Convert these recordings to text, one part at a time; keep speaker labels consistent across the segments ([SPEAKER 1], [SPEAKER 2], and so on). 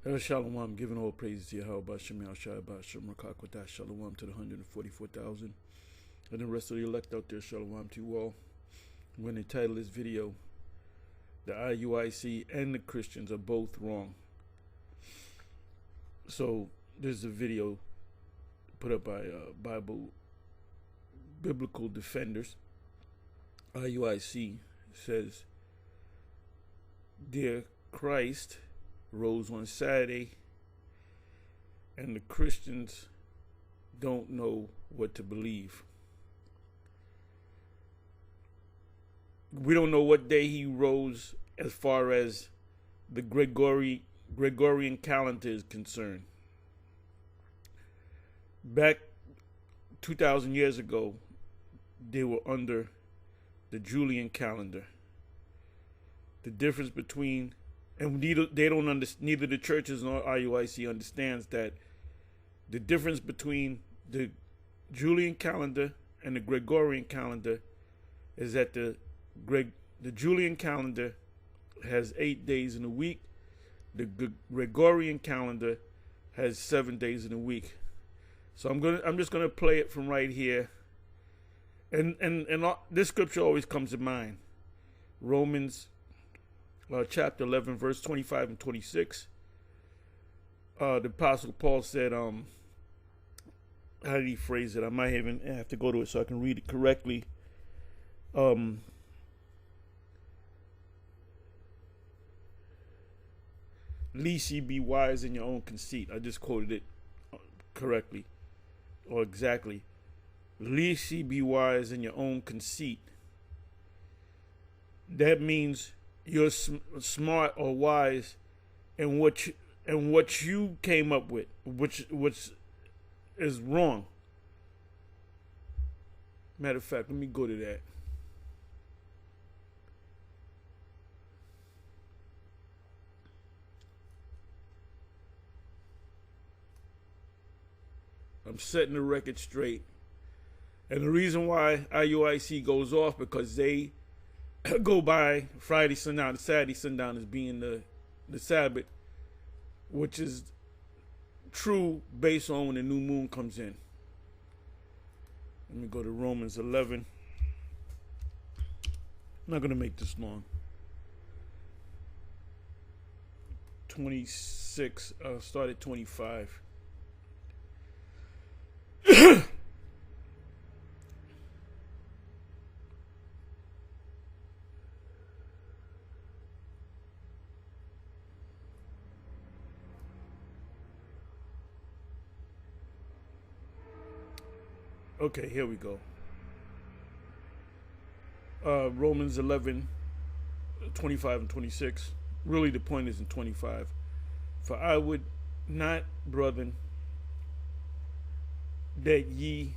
[SPEAKER 1] Shalom, giving all praises to Yahweh, Shem Yahshua, Shem Rakakwatah, Shalom to the 144,000 and the rest of the elect out there. Shalom to you all. I'm going to title this video, "The IUIC and the Christians are both wrong." So this is a video put up by Biblical Defenders. IUIC says, "Dear Christ rose on Saturday, and the Christians don't know what to believe." We don't know what day he rose as far as the Gregorian calendar is concerned. Back 2,000 years ago, they were under the Julian calendar. The difference between neither the churches nor IUIC understands that the difference between the Julian calendar and the Gregorian calendar is that the Julian calendar has 8 days in a week. The Gregorian calendar has 7 days in a week. So I'm just gonna play it from right here, and this scripture always comes to mind. Romans chapter 11, verse 25 and 26. The Apostle Paul said, how did he phrase it? I might even have to go to it so I can read it correctly. Lest ye be wise in your own conceit. I just quoted it correctly, or exactly. Lest ye be wise in your own conceit. That means you're smart or wise in what you came up with, which is wrong. Matter of fact, let me go to that. I'm setting the record straight. And the reason why IUIC goes off, because they go by Friday sundown to Saturday sundown as being the Sabbath, which is true based on when the new moon comes in. Let me go to Romans 11. I'm not going to make this long. 26, start at 25. Okay, here we go. Romans 11, 25 and 26. Really, the point is in 25. "For I would not, brethren, that ye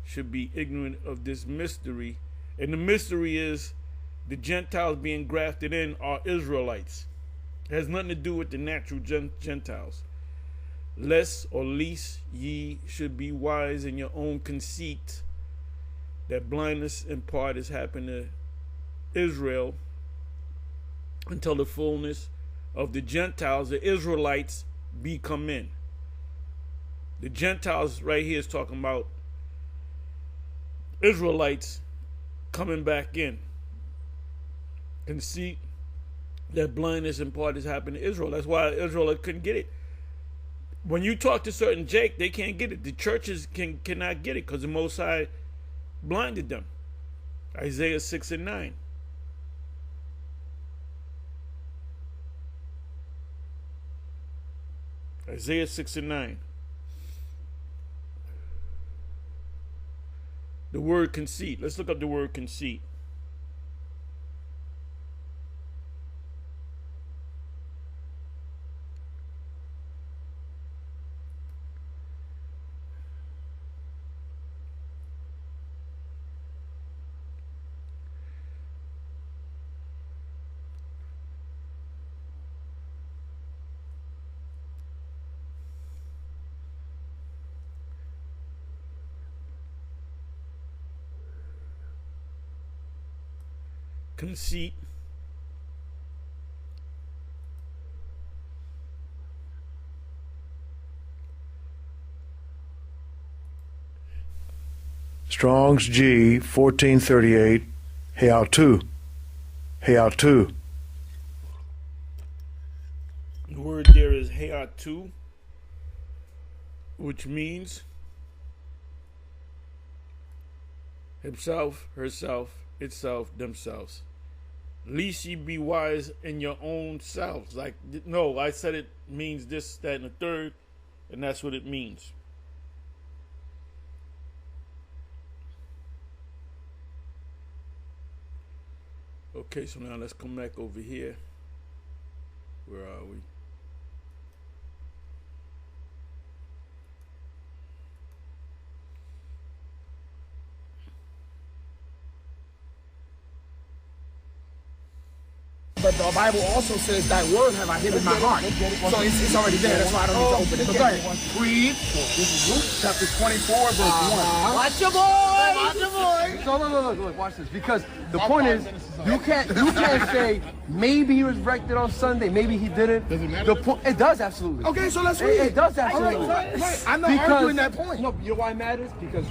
[SPEAKER 1] should be ignorant of this mystery." And the mystery is the Gentiles being grafted in are Israelites. It has nothing to do with the natural Gentiles. "Lest or least ye should be wise in your own conceit, that blindness in part has happened to Israel, until the fullness of the Gentiles, the Israelites, be come in." The Gentiles right here is talking about Israelites coming back in. Conceit that blindness in part has happened to Israel. That's why Israel couldn't get it. When you talk to certain Jake, they can't get it. The churches cannot get it because the Most High blinded them. Isaiah 6 and 9. Isaiah 6 and 9. The word conceit. Let's look up the word conceit. Conceit
[SPEAKER 2] Strong's G 1438. How to. How to.
[SPEAKER 1] The word there is hayatu, which means himself, herself, itself, themselves. Least ye be wise in your own selves. Like, no, I said it means this, that, and the third, and that's what it means. Okay, so now let's come back over here. Where are we?
[SPEAKER 3] But the Bible also says that word have I hid in my heart. So it's already there. That's why I don't need to open it. But go ahead. Read. This is Luke chapter 24, verse 1.
[SPEAKER 4] Watch your boy! Watch your boy!
[SPEAKER 5] So look, watch this. Because the point is, you can't say maybe he was resurrected on Sunday, maybe he didn't.
[SPEAKER 3] Does it matter?
[SPEAKER 5] It does absolutely.
[SPEAKER 3] Okay, so let's read.
[SPEAKER 5] It does absolutely.
[SPEAKER 3] Right. I'm not arguing that point.
[SPEAKER 5] No, you know why it matters? Because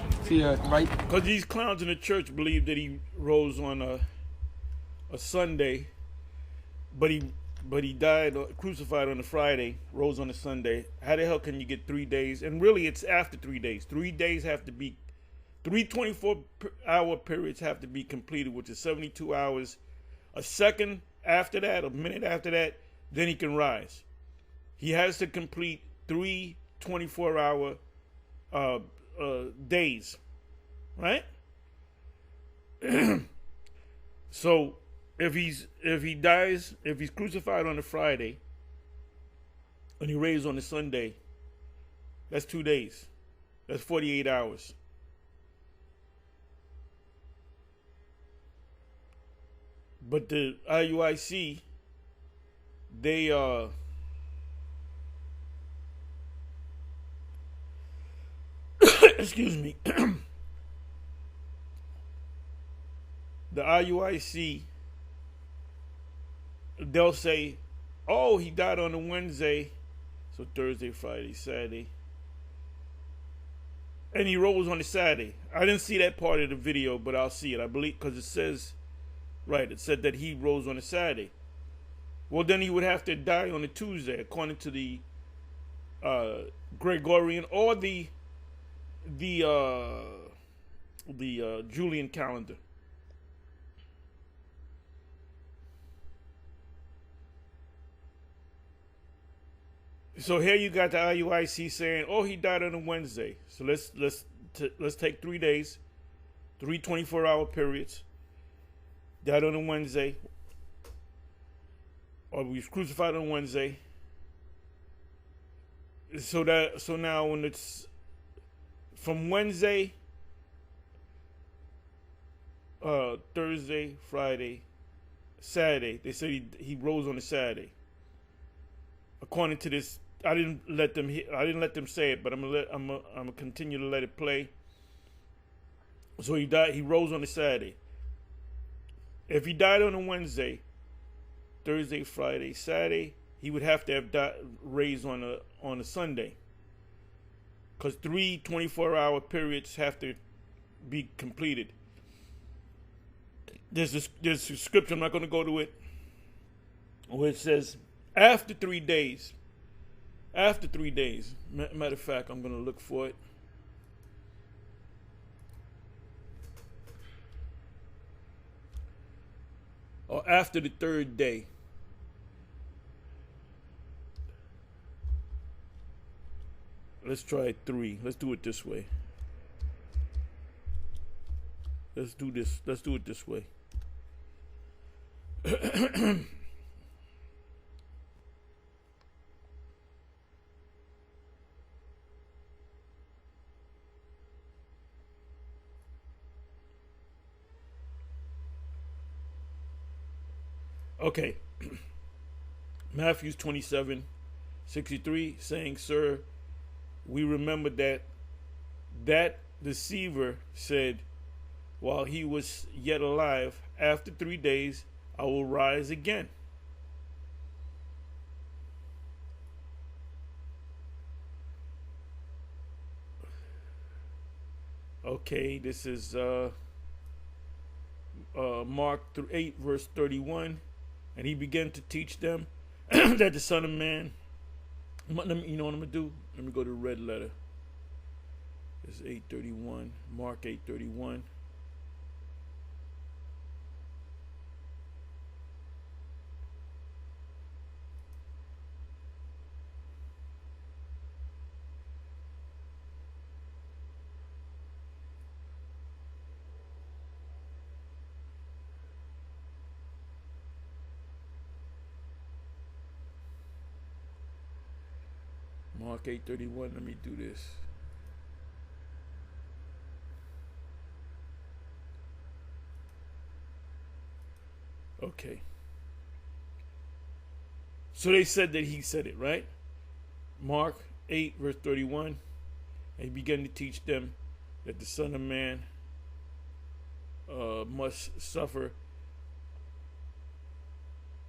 [SPEAKER 5] right?
[SPEAKER 1] Because these clowns in the church believe that he rose on a Sunday, but he died crucified on a Friday, rose on a Sunday. How the hell can you get 3 days? And really, it's after 3 days. 3 days have to be 3 24-hour periods have to be completed, which is 72 hours. A second after that, a minute after that, then he can rise. He has to complete 3 24-hour days, right? So if he's crucified on a Friday and he raised on a Sunday, that's 2 days. That's 48 hours. But the IUIC, they excuse me. The IUIC, they'll say, oh, he died on a Wednesday, so Thursday, Friday, Saturday, and he rose on a Saturday. I didn't see that part of the video, but I'll see it. I believe, because it says, right, it said that he rose on a Saturday. Well, then he would have to die on a Tuesday, according to the Gregorian or the Julian calendar. So here you got the IUIC saying, "Oh, he died on a Wednesday." So let's take 3 days, 3 24-hour periods. Died on a Wednesday, or we was crucified on Wednesday. So now when it's from Wednesday, Thursday, Friday, Saturday, they said he rose on a Saturday. According to this, I didn't let them say it, but I'm gonna continue to let it play. So he died. He rose on a Saturday. If he died on a Wednesday, Thursday, Friday, Saturday, he would have to have raised on a Sunday, because 3 24-hour periods have to be completed. There's a scripture, I'm not going to go to it, where it says after 3 days. After 3 days. Matter of fact, I'm going to look for it. Or after the 3rd day. Let's try 3. Let's do it this way. Let's do this. Let's do it this way. Okay. Matthew 27:63, saying, "Sir, we remember that deceiver said, while he was yet alive, after 3 days I will rise again." Okay, this is Mark 8, verse 31. And he began to teach them that the Son of Man, you know what I'm going to do? Let me go to the red letter. It's 8:31, Mark 8:31. Mark 8:31, let me do this. Okay. So they said that he said it, right? Mark 8, verse 31. And he began to teach them that the Son of Man must suffer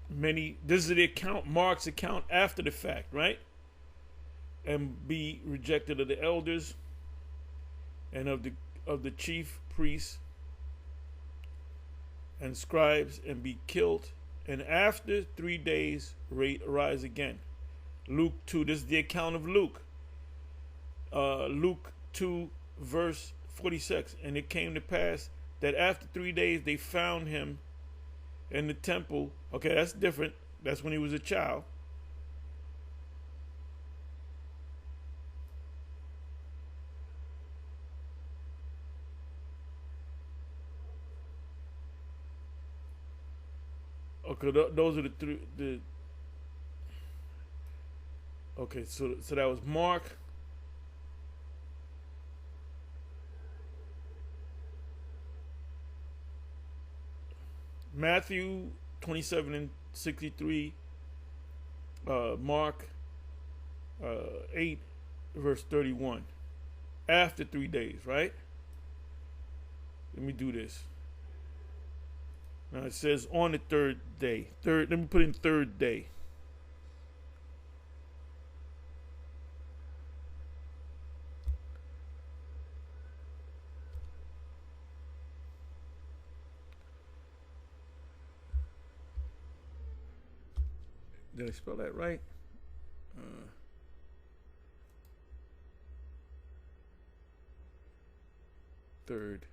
[SPEAKER 1] many. This is the account, Mark's account after the fact, right? And be rejected of the elders and of the chief priests and scribes, and be killed, and after 3 days rise again. Luke 2, this is the account of Luke. Luke 2, verse 46. And it came to pass that after 3 days they found him in the temple. Okay, that's different. That's when he was a child. Okay, those are the three. Okay, so that was Mark. Matthew 27 and 63. Mark 8, verse 31. After 3 days, right? Let me do this. Now it says on the third day. Let me put in third day. Did I spell that right? Third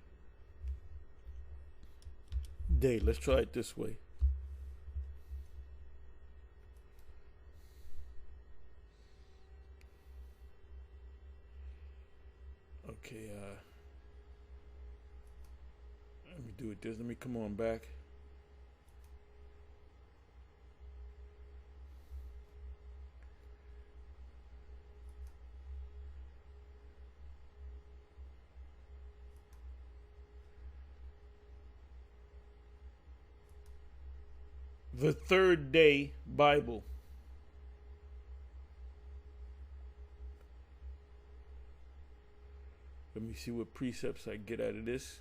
[SPEAKER 1] day. Let's try it this way. Okay, let me do it this. Let me come on back. The Third Day Bible. Let me see what precepts I get out of this.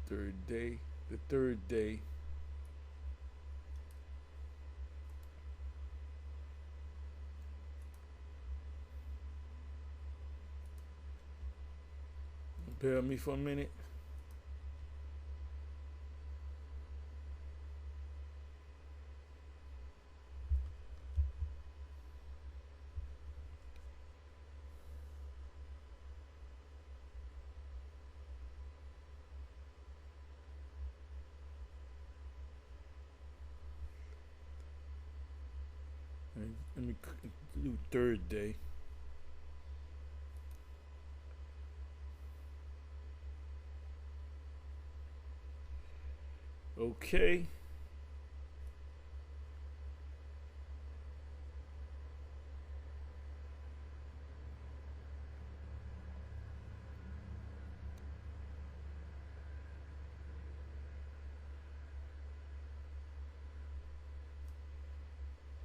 [SPEAKER 1] Third day, the third day. Bear with me for a minute. Let me do third day. Okay.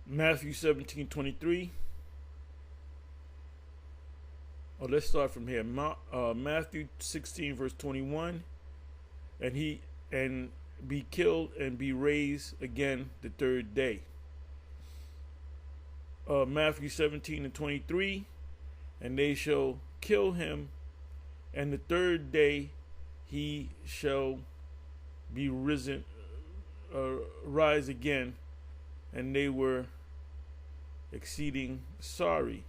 [SPEAKER 1] Matthew 17:23. Oh, let's start from here. Matthew 16, verse 21. And be killed and be raised again the third day. Matthew 17:23, and they shall kill him, and the third day he shall be risen, rise again. And they were exceeding sorry.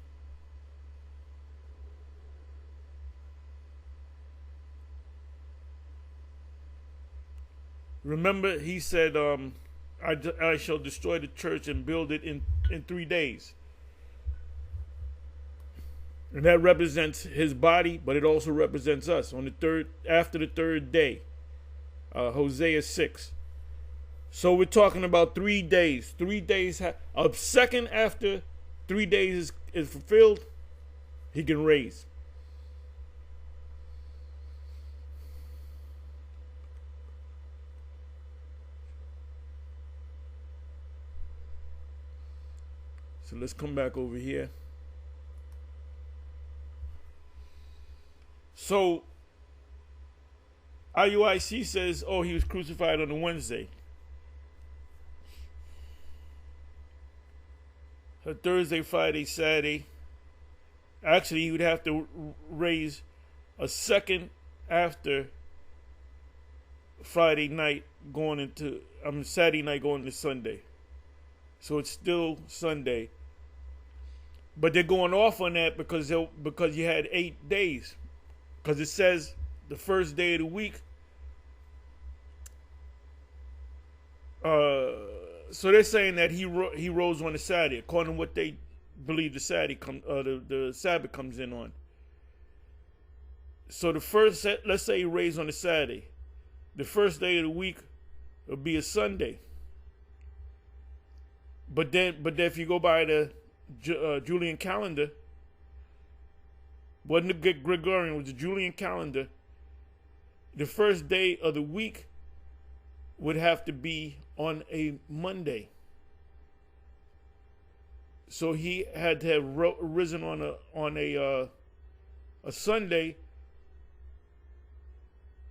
[SPEAKER 1] Remember, he said, I shall destroy the church and build it in 3 days. And that represents his body, but it also represents us on the after the third day. Hosea 6. So we're talking about 3 days. 3 days, a second after 3 days is fulfilled, he can raise. So let's come back over here. So IUIC says, oh, he was crucified on a Wednesday. So Thursday, Friday, Saturday. Actually, he would have to raise a second after Friday night going into, Saturday night going into Sunday. So it's still Sunday. But they're going off on that because you had 8 days. Because it says the first day of the week. So they're saying that he rose on the Saturday, according to what they believe the Sabbath comes in on. So the first, let's say he raised on the Saturday. The first day of the week will be a Sunday. But then if you go by the Julian calendar, wasn't the Gregorian, it was the Julian calendar, the first day of the week would have to be on a Monday. So he had to have risen on a Sunday,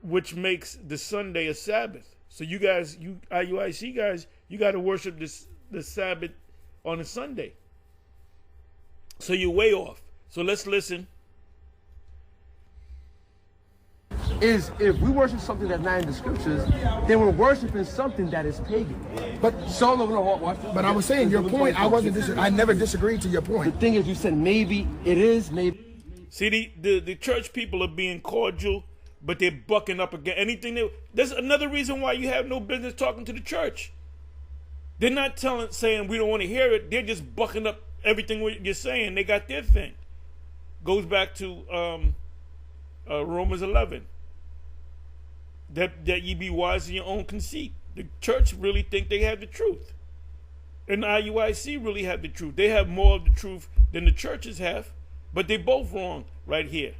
[SPEAKER 1] which makes the Sunday a Sabbath. So you guys, you IUIC guys, you got to worship the Sabbath on a Sunday. So you're way off. So let's listen.
[SPEAKER 5] Is if we worship something that's not in the scriptures, then we're worshiping something that is pagan.
[SPEAKER 3] But
[SPEAKER 5] watch.
[SPEAKER 3] But I was saying your point. I never disagreed to your point.
[SPEAKER 5] The thing is, you said maybe it is, maybe.
[SPEAKER 1] See, the church people are being cordial, but they're bucking up against anything. There's another reason why you have no business talking to the church. They're not saying we don't want to hear it. They're just bucking up everything you're saying. They got their thing. Goes back to Romans 11. That ye be wise in your own conceit. The church really think they have the truth. And the IUIC really have the truth. They have more of the truth than the churches have. But they both wrong right here.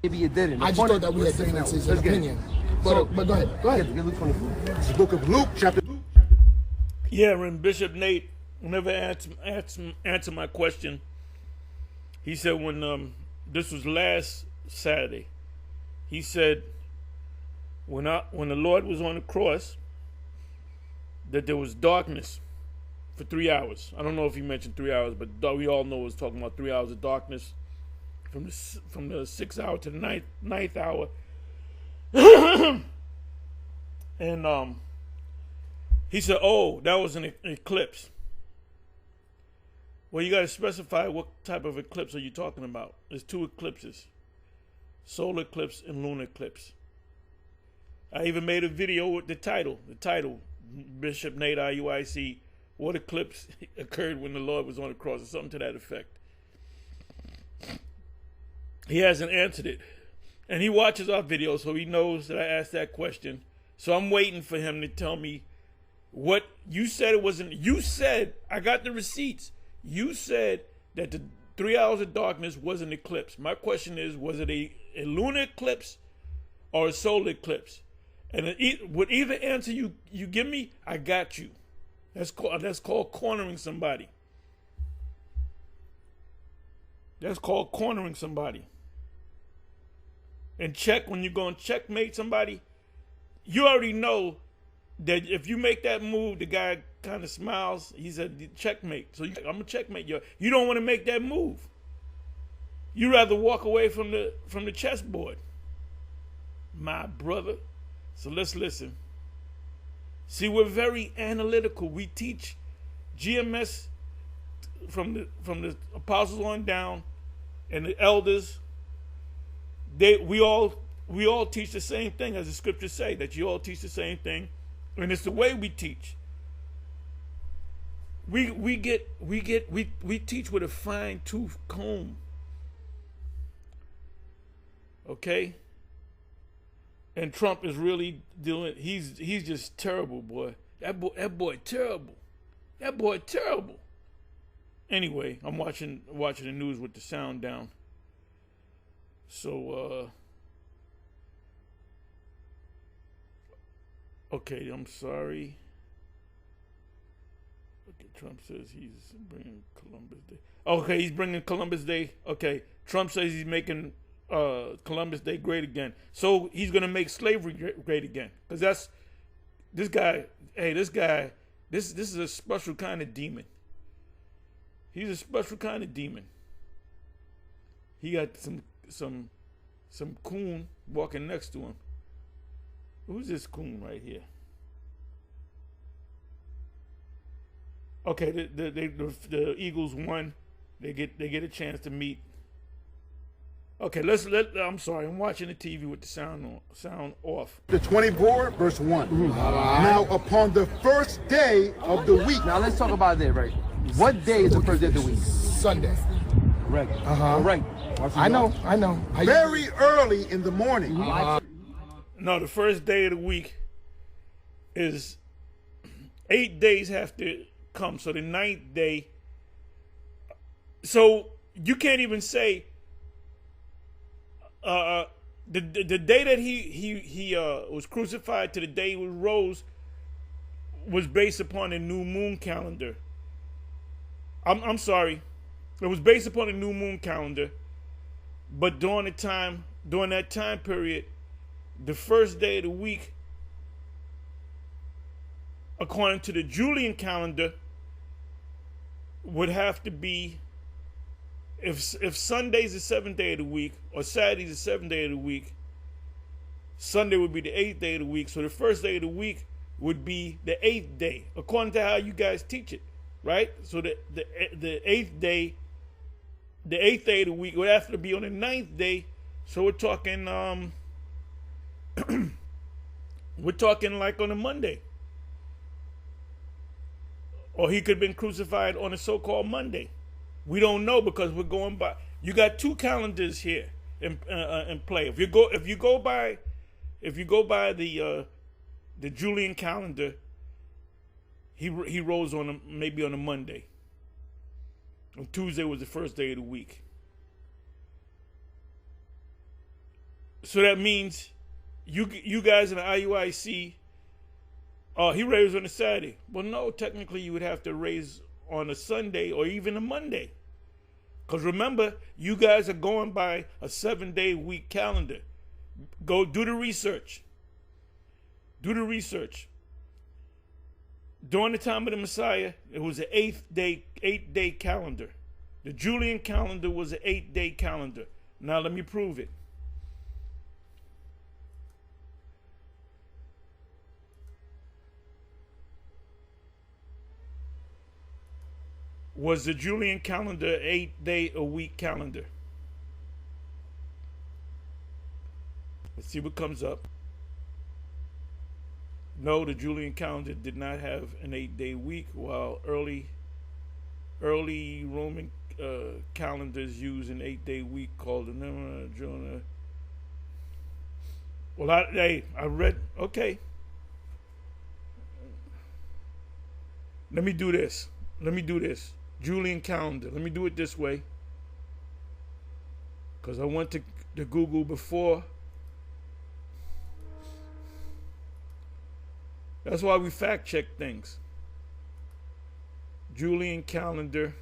[SPEAKER 5] Maybe you didn't.
[SPEAKER 3] I just thought that we had differences in opinion. But go ahead. Go ahead.
[SPEAKER 5] Luke 24.
[SPEAKER 3] It's the book of Luke, chapter.
[SPEAKER 1] Yeah, when Bishop Nate never answer my question, he said when this was last Saturday, he said when the Lord was on the cross that there was darkness for 3 hours. I don't know if he mentioned 3 hours, but we all know it was talking about 3 hours of darkness from the 6th hour to the ninth hour. And he said, oh, that was an eclipse. Well, you got to specify what type of eclipse are you talking about. There's 2 eclipses. Solar eclipse and lunar eclipse. I even made a video with the title, Bishop Nate IUIC, what eclipse occurred when the Lord was on the cross, or something to that effect. He hasn't answered it. And he watches our videos, so he knows that I asked that question. So I'm waiting for him to tell me what you said. It wasn't. You said, I got the receipts. You said that the 3 hours of darkness was an eclipse. My question is, was it a lunar eclipse or a solar eclipse? And with either answer you give me, I got you. That's called cornering somebody. That's called cornering somebody. And check, when you're going to checkmate somebody, you already know that if you make that move, the guy kind of smiles. He said, checkmate. So I'm going to checkmate you. You don't want to make that move. You rather walk away from the chessboard. My brother. So let's listen. See, we're very analytical. We teach GMS from the apostles on down, and the elders. We all teach the same thing, as the scriptures say, that you all teach the same thing, and it's the way we teach. We teach with a fine-tooth comb. Okay? And Trump is really doing, he's just terrible, boy. That boy terrible. That boy terrible. Anyway, I'm watching the news with the sound down. So okay, I'm sorry. Okay, Trump says he's bringing Columbus Day. Okay, he's bringing Columbus Day. Okay, Trump says he's making Columbus Day great again. So he's gonna make slavery great again, because that's this guy. Hey, this guy. This is a special kind of demon. He's a special kind of demon. He got some coon walking next to him. Who's this coon right here? Okay, the Eagles won. They get a chance to meet. Okay, I'm sorry. I'm watching the TV with the sound off.
[SPEAKER 3] The 24, verse 1. Now, upon the first day of the week.
[SPEAKER 5] Now let's talk about that, right? What day is the first day of the week?
[SPEAKER 3] Sunday.
[SPEAKER 5] Right. Right.
[SPEAKER 3] I know. Very early in the morning.
[SPEAKER 1] No, the first day of the week is 8 days have to come. So the 9th day. So you can't even say the day that he was crucified to the day he rose was based upon the new moon calendar. I'm sorry. It was based upon the new moon calendar, but during that time period, the first day of the week, according to the Julian calendar, would have to be, if Sunday's the 7th day of the week, or Saturday's the 7th day of the week, Sunday would be the 8th day of the week. So the first day of the week would be the 8th day, according to how you guys teach it, right? So the 8th day, the 8th day of the week would have to be on the 9th day. So we're talking we're talking like on a Monday. Or he could have been crucified on a so-called Monday. We don't know, because we're going by. You got two calendars here in play. If you go by the Julian calendar, he rose on maybe on a Monday. And Tuesday was the first day of the week. So that means you guys in the IUIC, he raised on a Saturday. Well, no, technically you would have to raise on a Sunday or even a Monday. Because remember, you guys are going by a 7-day week calendar. Go do the research. Do the research. During the time of the Messiah, it was an 8-day calendar. The Julian calendar was an 8-day calendar. Now let me prove it. Was the Julian calendar 8-day-a-week calendar? Let's see what comes up. No, the Julian calendar did not have an 8-day week, while early Roman calendars used an 8-day week called the Jonah. Well, I read. Okay. Let me do this. Julian calendar. Let me do it this way, because I went to Google before. That's why we fact check things. Julian calendar.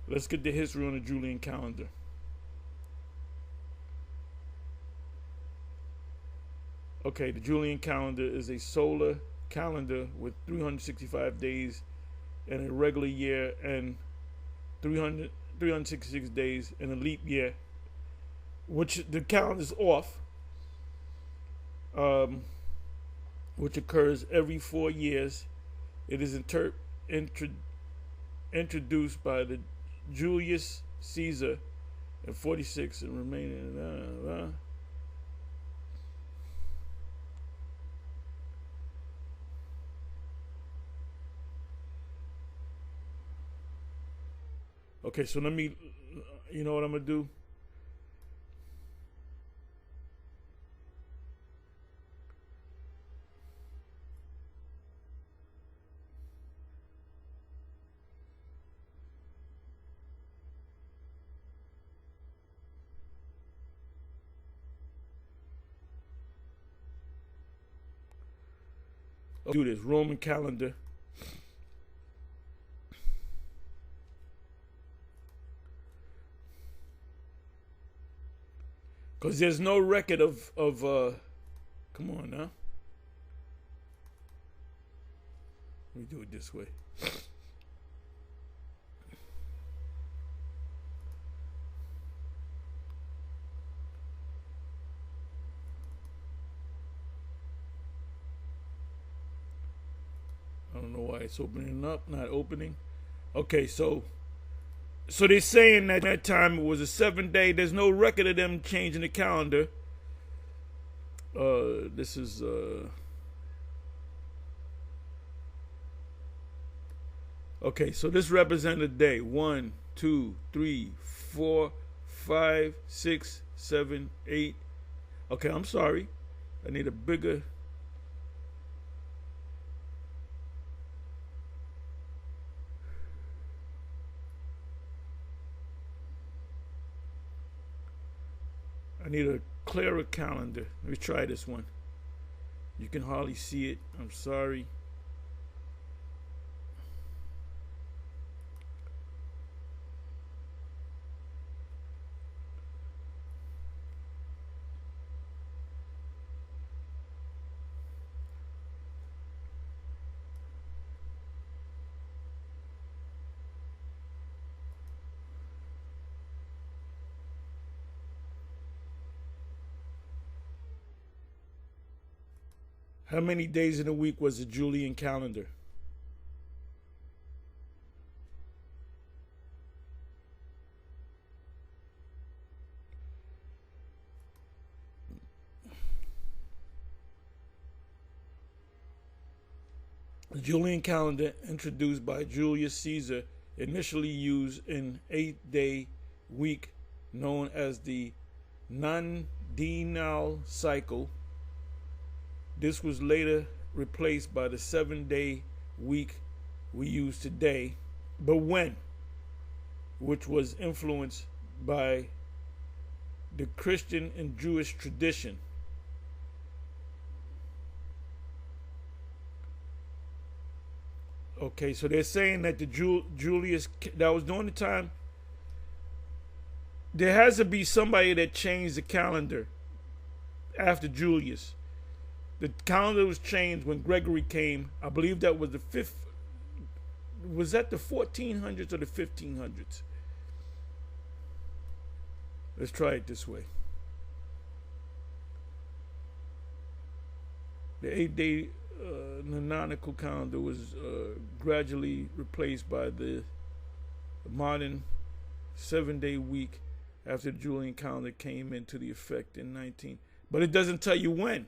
[SPEAKER 1] Let's get the history on the Julian calendar. Okay, the Julian calendar is a solar calendar with 365 days in a regular year and 366 days in a leap year, which the calendar is off, which occurs every 4 years. It is introduced by the Julius Caesar in 46 and remaining. Okay, so let me, you know what I'm going to do? Do this Roman calendar. Because there's no record of come on now. Let me do it this way. I don't know why it's opening up, not opening. Okay, so they're saying that that time it was a 7-day. There's no record of them changing the calendar. This is okay. So this represents a day. 1, 2, 3, 4, 5, 6, 7, 8. Okay, I'm sorry. I need a bigger. I need a clearer calendar. Let me try this one. You can hardly see it. I'm sorry. How many days in a week was the Julian calendar? The Julian calendar, introduced by Julius Caesar, initially used an 8-day week known as the nondienal cycle. This was later replaced by the 7-day week we use today, but when? Which was influenced by the Christian and Jewish tradition. Okay, so they're saying that the Julius, that was during the time, there has to be somebody that changed the calendar after Julius. The calendar was changed when Gregory came. I believe that was the 5th. Was that the 1400s or the 1500s? Let's try it this way. The 8-day canonical calendar was gradually replaced by the modern 7-day week after the Julian calendar came into the effect in 19. But it doesn't tell you when.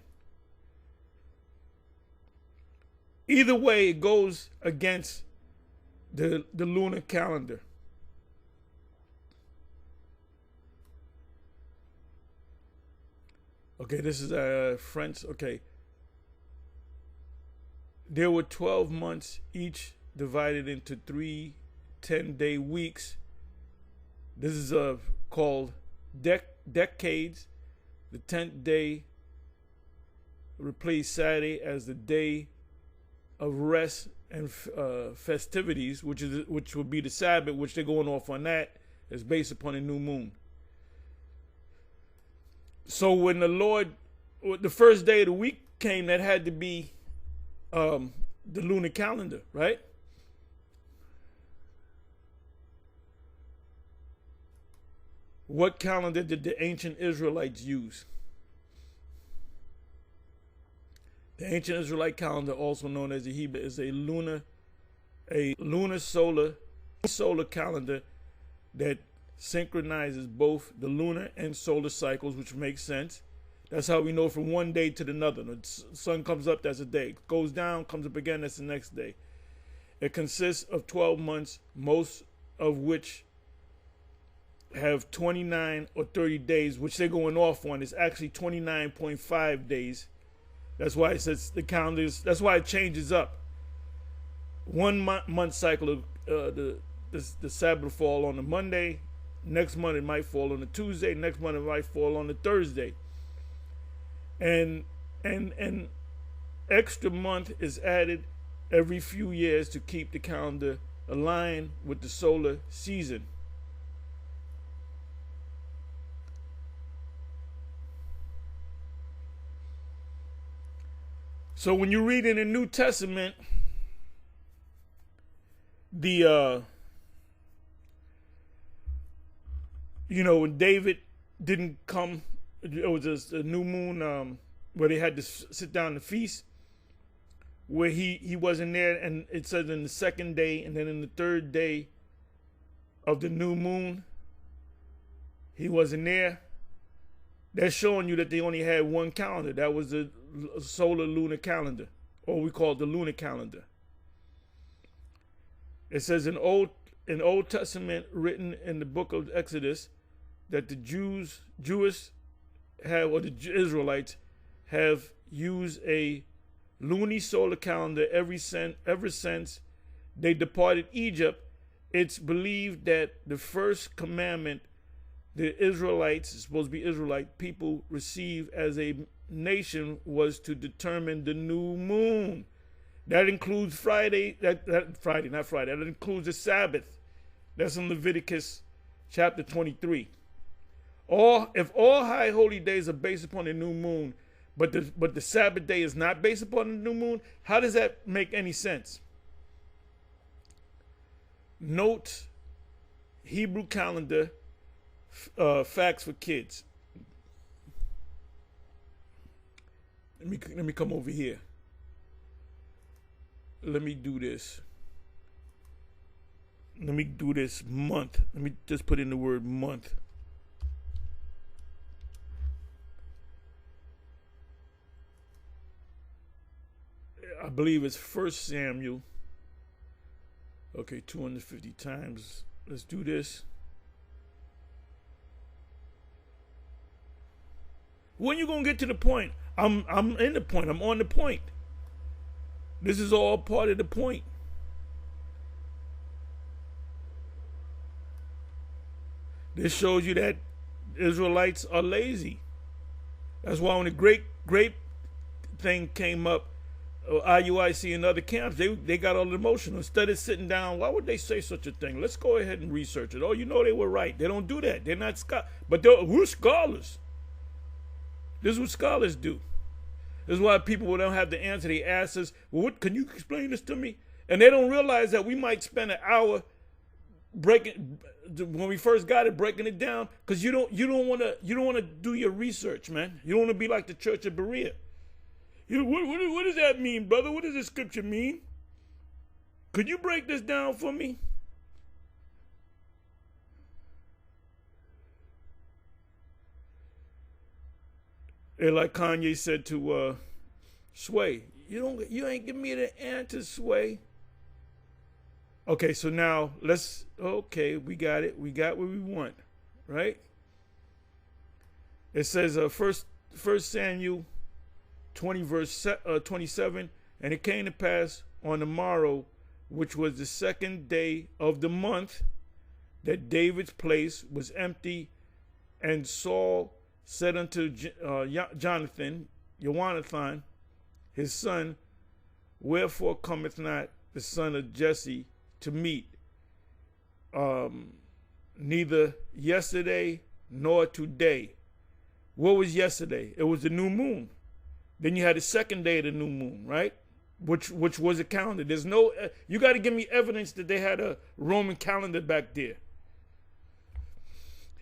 [SPEAKER 1] Either way, it goes against the lunar calendar. Okay, this is French. Okay. There were 12 months, each divided into 3 10-day weeks. This is called decades. The 10th day replaced Saturday as the day of rest and festivities, which would be the Sabbath, which they're going off on that, is based upon a new moon. So when the Lord, the first day of the week came, that had to be the lunar calendar, right? What calendar did the ancient Israelites use? The ancient Israelite calendar, also known as the Hebrew, is a lunar solar calendar that synchronizes both the lunar and solar cycles, which makes sense. That's how we know from one day to another. The sun comes up, that's a day. It goes down, comes up again, that's the next day. It consists of 12 months, most of which have 29 or 30 days, which they're going off on. It's actually 29.5 days. That's why it says the calendars, that's why it changes up. 1 month cycle of the Sabbath fall on a Monday. Next month it might fall on a Tuesday. Next month it might fall on a Thursday. And extra month is added every few years to keep the calendar aligned with the solar season. So when you read in the New Testament, when David didn't come, it was just a new moon where they had to sit down to feast, where he wasn't there, and it says in the second day and then in the third day of the new moon, he wasn't there. That's showing you that they only had one calendar. That was the solar lunar calendar, or we call it the lunar calendar. It says in Old Testament, written in the book of Exodus, that the Israelites have used a lunisolar calendar ever since they departed Egypt. It's believed that the first commandment the Israelites, supposed to be Israelite people, receive as a nation was to determine the new moon. That includes Friday, that includes the Sabbath. That's in Leviticus chapter 23. If all high holy days are based upon the new moon, but the Sabbath day is not based upon the new moon, how does that make any sense? Note Hebrew calendar facts for kids. Let me come over here. Let me do this. Let me do this month. Let me just put in the word month. I believe it's 1 Samuel. Okay, 250 times. Let's do this. When you gonna get to the point? I'm in the point. I'm on the point. This is all part of the point. This shows you that Israelites are lazy. That's why when the great thing came up, IUIC and other camps, they got all emotional. Instead of sitting down, why would they say such a thing? Let's go ahead and research it. Oh, they were right. They don't do that. They're not scholars. But we're scholars. This is what scholars do. This is why people who don't have the answer, they ask us, well, can you explain this to me? And they don't realize that we might spend an hour breaking, when we first got it, breaking it down, because you don't want to do your research, man. You don't want to be like the Church of Berea. What does that mean, brother? What does this scripture mean? Could you break this down for me? And like Kanye said to Sway, you ain't give me the answer, Sway. Okay, so now we got it. We got what we want, right? It says First Samuel 20 verse 27, and it came to pass on the morrow, which was the second day of the month, that David's place was empty, and Saul said unto Jonathan, his son, wherefore cometh not the son of Jesse to meet, neither yesterday nor today? What was yesterday? It was the new moon. Then you had the second day of the new moon, right? Which was a calendar. There's no, you got to give me evidence that they had a Roman calendar back there.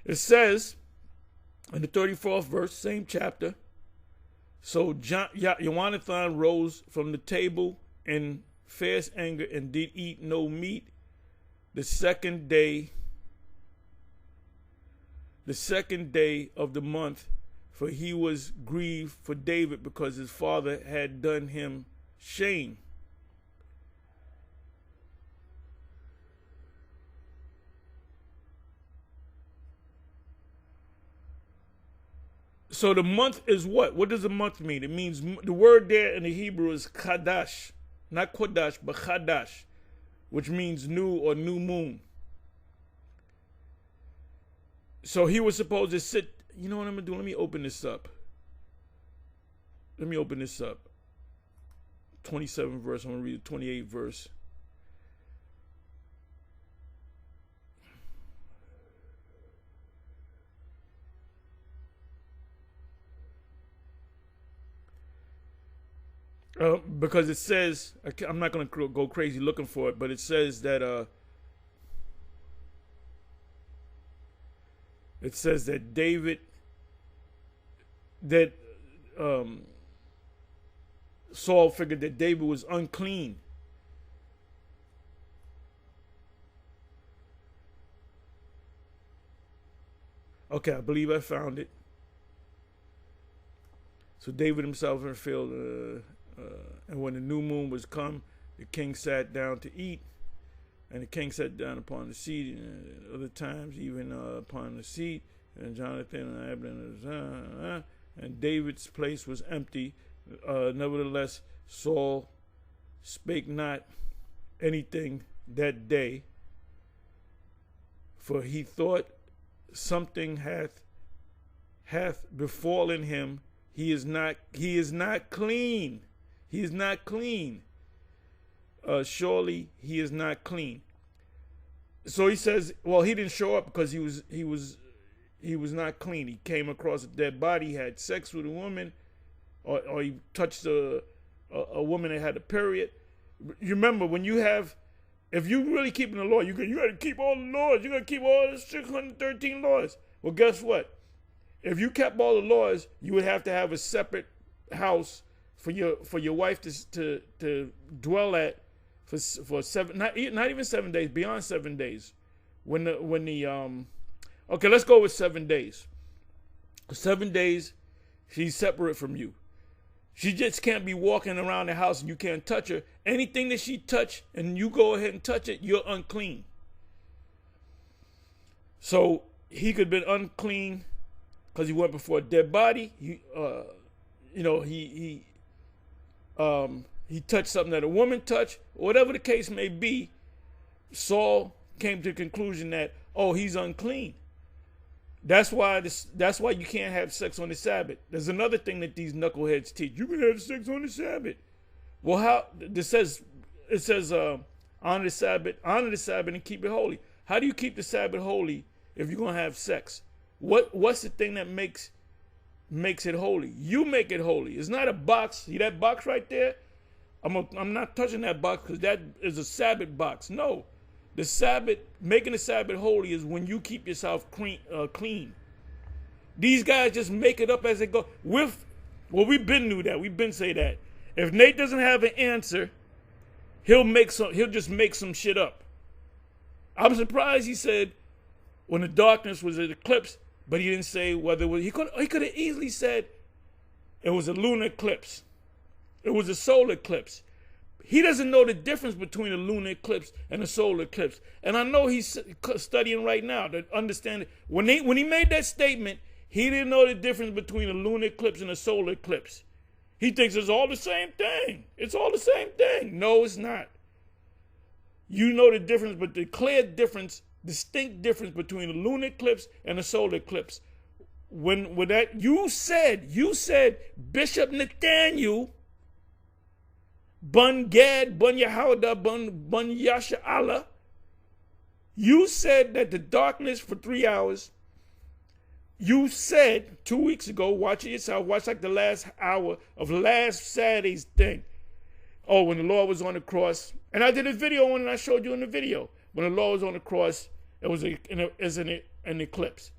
[SPEAKER 1] It says in the 34th verse, same chapter. So Jonathan rose from the table in fierce anger and did eat no meat the second day of the month, for he was grieved for David because his father had done him shame. So the month is what? What does the month mean? It means, the word there in the Hebrew is Chadash. Not Kodash, but Chadash, which means new or new moon. So he was supposed to sit. You know what I'm going to do? Let me open this up. 27th verse. I'm going to read the 28th verse. Because it says, I'm not going to go crazy looking for it, but it says that David, that Saul figured that David was unclean. Okay, I believe I found it. So David himself in the field, and when the new moon was come, the king sat down to eat, and the king sat down upon the seat, and other times even upon the seat, and Jonathan and Abner, and David's place was empty. Nevertheless, Saul spake not anything that day, for he thought something hath befallen him. He is not clean. He is not clean. Surely he is not clean. So he says, well, he didn't show up because he was not clean. He came across a dead body, he had sex with a woman, or he touched a woman that had a period. You remember, when you have, if you really keeping the law, you got to keep all the laws. You got to keep all the 613 laws. Well, guess what? If you kept all the laws, you would have to have a separate house for your wife to dwell at for 7, not even 7 days, beyond 7 days. Okay, let's go with 7 days. 7 days, she's separate from you. She just can't be walking around the house and you can't touch her. Anything that she touch and you go ahead and touch it, you're unclean. So he could have been unclean because he went before a dead body. He touched something that a woman touched. Whatever the case may be, Saul came to the conclusion that, oh, he's unclean. That's why you can't have sex on the Sabbath. There's another thing that these knuckleheads teach. You can have sex on the Sabbath. Well, how? It says honor the Sabbath and keep it holy. How do you keep the Sabbath holy if you're gonna have sex? What's the thing that makes it holy? You make it holy. It's not a box. See that box right there? I'm not touching that box because that is a Sabbath box. No, the Sabbath, making the Sabbath holy, is when you keep yourself clean. These guys just make it up as they go. We've been knew that. We've been say that. If Nate doesn't have an answer, he'll just make some shit up. I'm surprised he said when the darkness was an eclipse, but he didn't say whether it was. He could have easily said it was a lunar eclipse. It was a solar eclipse. He doesn't know the difference between a lunar eclipse and a solar eclipse. And I know he's studying right now to understand it. When he made that statement, he didn't know the difference between a lunar eclipse and a solar eclipse. He thinks it's all the same thing. It's all the same thing. No, it's not. You know the difference, but the clear difference, distinct difference between a lunar eclipse and a solar eclipse. When that you said Bishop Nathaniel Bun Gad, Bun Yahawada, Bun Yasha Allah, you said that the darkness for 3 hours You said 2 weeks ago, watch it yourself, watch like the last hour of last Saturday's thing. Oh, when the Lord was on the cross. And I did a video on it, and I showed you in the video. When the Lord was on the cross, it was an eclipse.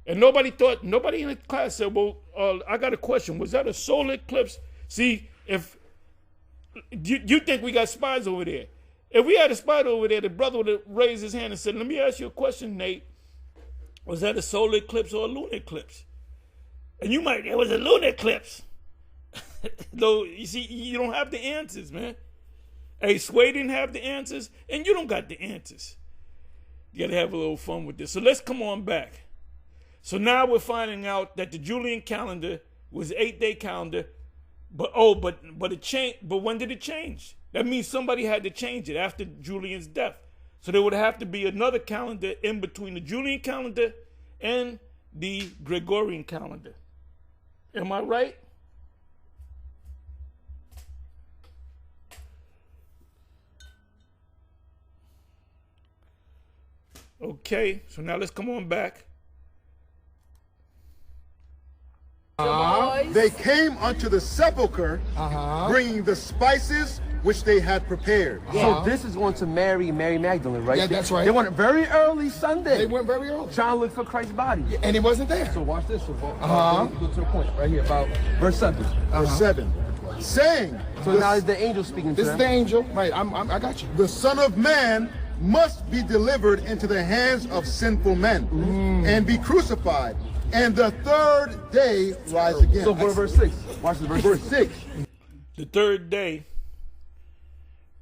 [SPEAKER 1] And nobody in the class said, well, I got a question. Was that a solar eclipse? See, if you think we got spies over there. If we had a spy over there, the brother would have raised his hand and said, let me ask you a question, Nate. Was that a solar eclipse or a lunar eclipse? And you might, it was a lunar eclipse. Though, you see, you don't have the answers, man. Hey, Sway didn't have the answers, and you don't got the answers. You got to have a little fun with this. So let's come on back. So now we're finding out that the Julian calendar was 8-day calendar, but it changed. But when did it change? That means somebody had to change it after Julian's death. So there would have to be another calendar in between the Julian calendar and the Gregorian calendar. Am I right? Okay, so now let's come on back.
[SPEAKER 3] They came unto the sepulchre, bringing the spices which they had prepared.
[SPEAKER 5] So this is going to Mary Magdalene, right?
[SPEAKER 3] Yeah, that's right.
[SPEAKER 5] They went very early Sunday.
[SPEAKER 3] They went very early.
[SPEAKER 5] Trying to look for Christ's body.
[SPEAKER 3] And he wasn't there.
[SPEAKER 5] So watch this. So, go to the point right here about verse 7.
[SPEAKER 3] Verse 7. Saying.
[SPEAKER 5] So now is the angel speaking to
[SPEAKER 3] them. This is the angel. Right, I got you. The Son of Man must be delivered into the hands of sinful men and be crucified, and the third day rise again.
[SPEAKER 5] So go to verse 6. Watch this, verse 6.
[SPEAKER 1] The third day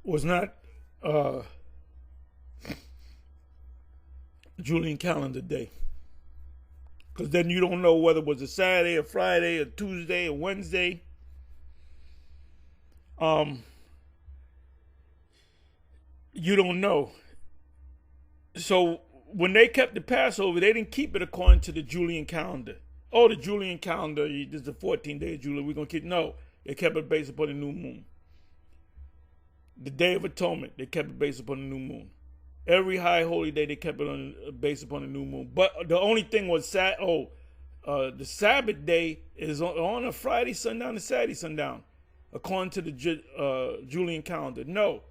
[SPEAKER 1] was not Julian calendar day. Because then you don't know whether it was a Saturday, a Friday, a Tuesday, a Wednesday. You don't know. So when they kept the Passover, they didn't keep it according to the Julian calendar. Oh, the Julian calendar, this is the 14th day of Julian, we're going to keep. No, they kept it based upon the new moon. The Day of Atonement, they kept it based upon the new moon. Every high holy day, they kept it based upon the new moon. But the only thing was the Sabbath day is on a Friday sundown to Saturday sundown, according to the Julian calendar. No,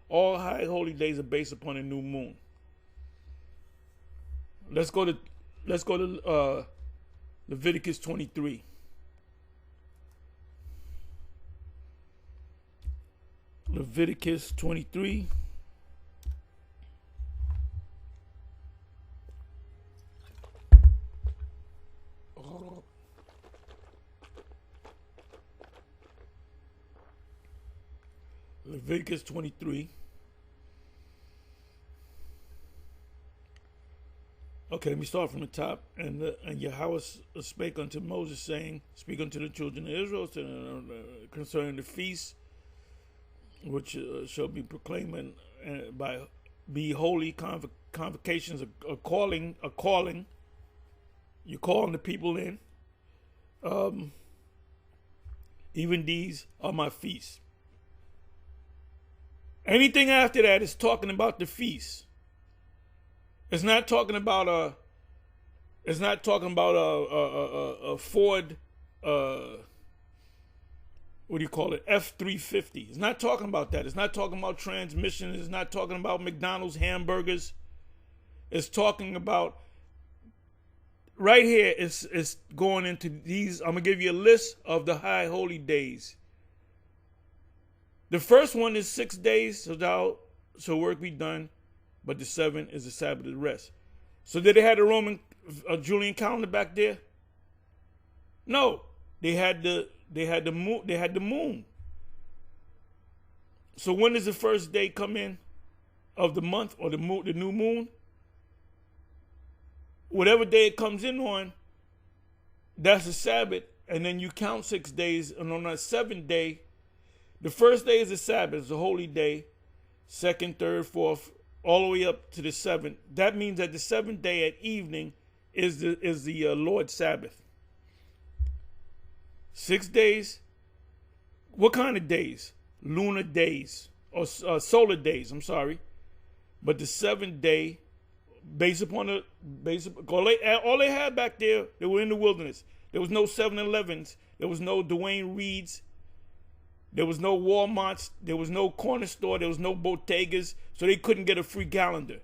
[SPEAKER 1] all high holy days are based upon the new moon. Let's go to Leviticus 23. Leviticus 23. Leviticus 23. Okay, let me start from the top. And Yahweh spake unto Moses, saying, speak unto the children of Israel concerning the feast, which shall be proclaimed by be holy convocations, a calling. You're calling the people in. Even these are my feasts. Anything after that is talking about the feast. It's not talking about a Ford what do you call it? F-350. It's not talking about that. It's not talking about transmissions. It's not talking about McDonald's hamburgers. It's talking about right here. It's going into these. I'm gonna give you a list of the high holy days. The first one is 6 days, so work be done, but the 7th is the Sabbath of rest. So did they have the Roman Julian calendar back there? No, they had the moon. So when does the first day come in of the month or the new moon? Whatever day it comes in on, that's the Sabbath, and then you count 6 days, and on that 7th day, the first day is the Sabbath, it's a holy day. 2nd, 3rd, 4th, all the way up to the 7th. That means that the 7th day at evening is the Lord's Sabbath. 6 days. What kind of days? Lunar days or solar days. I'm sorry, but the 7th day, based upon all they had back there, they were in the wilderness. There was no 7-Elevens. There was no Dwayne Reeds. There was no Walmarts. There was no corner store. There was no bodegas. So they couldn't get a free calendar.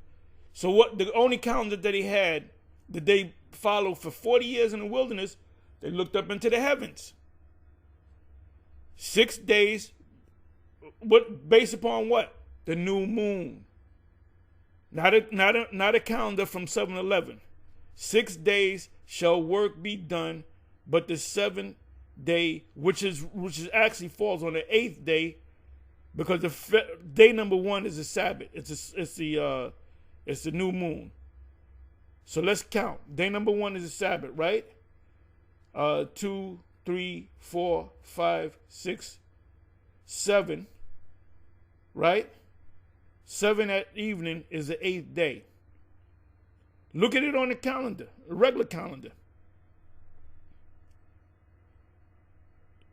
[SPEAKER 1] So what the only calendar that they had that they followed for 40 years in the wilderness, they looked up into the heavens. 6 days, based upon what? The new moon. Not a calendar from 7-Eleven. 6 days shall work be done, but the 7th day, which is actually falls on the 8th day, because the day number 1 is the Sabbath. It's the new moon. So let's count. Day number 1 is the Sabbath, right? 2, 3, 4, 5, 6, 7, right? 7 at evening is the 8th day. Look at it on the calendar, a regular calendar.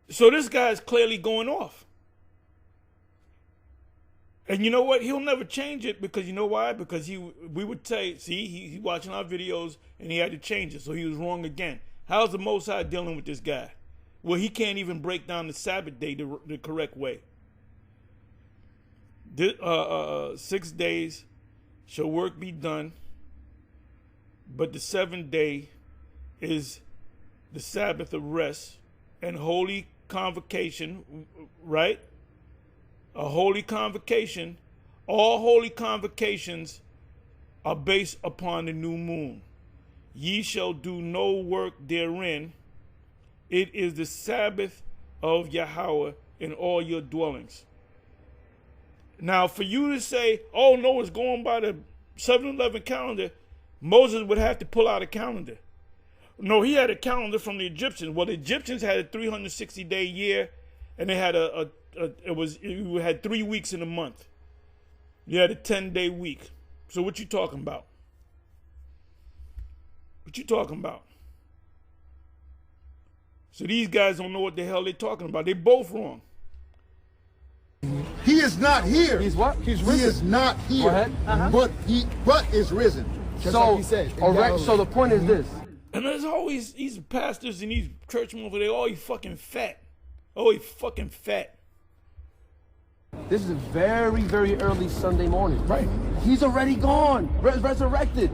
[SPEAKER 1] So this guy is clearly going off. And you know what? He'll never change it, because you know why? Because we would say, see, he's watching our videos and he had to change it. So he was wrong again. How's the Most High dealing with this guy? Well, he can't even break down the Sabbath day the correct way. 6 days shall work be done, but the 7th day is the Sabbath of rest and holy convocation, right? A holy convocation. All holy convocations are based upon the new moon. Ye shall do no work therein. It is the Sabbath of Yahweh in all your dwellings. Now, for you to say, oh, no, it's going by the 7-Eleven calendar, Moses would have to pull out a calendar. No, he had a calendar from the Egyptians. Well, the Egyptians had a 360-day year, and they had you had 3 weeks in a month. You had a 10-day week. So what you talking about? What you talking about? So these guys don't know what the hell they're talking about. They're both wrong.
[SPEAKER 3] He is not here.
[SPEAKER 5] He's what?
[SPEAKER 3] He's risen. He is not here.
[SPEAKER 5] Go ahead.
[SPEAKER 3] But is risen. Just
[SPEAKER 5] so,
[SPEAKER 3] like he said.
[SPEAKER 5] so the point is this.
[SPEAKER 1] And there's always these pastors and these churchmen over there, oh, he fucking fat. Oh, he fucking fat.
[SPEAKER 5] This is a very, very early Sunday morning.
[SPEAKER 4] Right.
[SPEAKER 5] He's already gone, resurrected.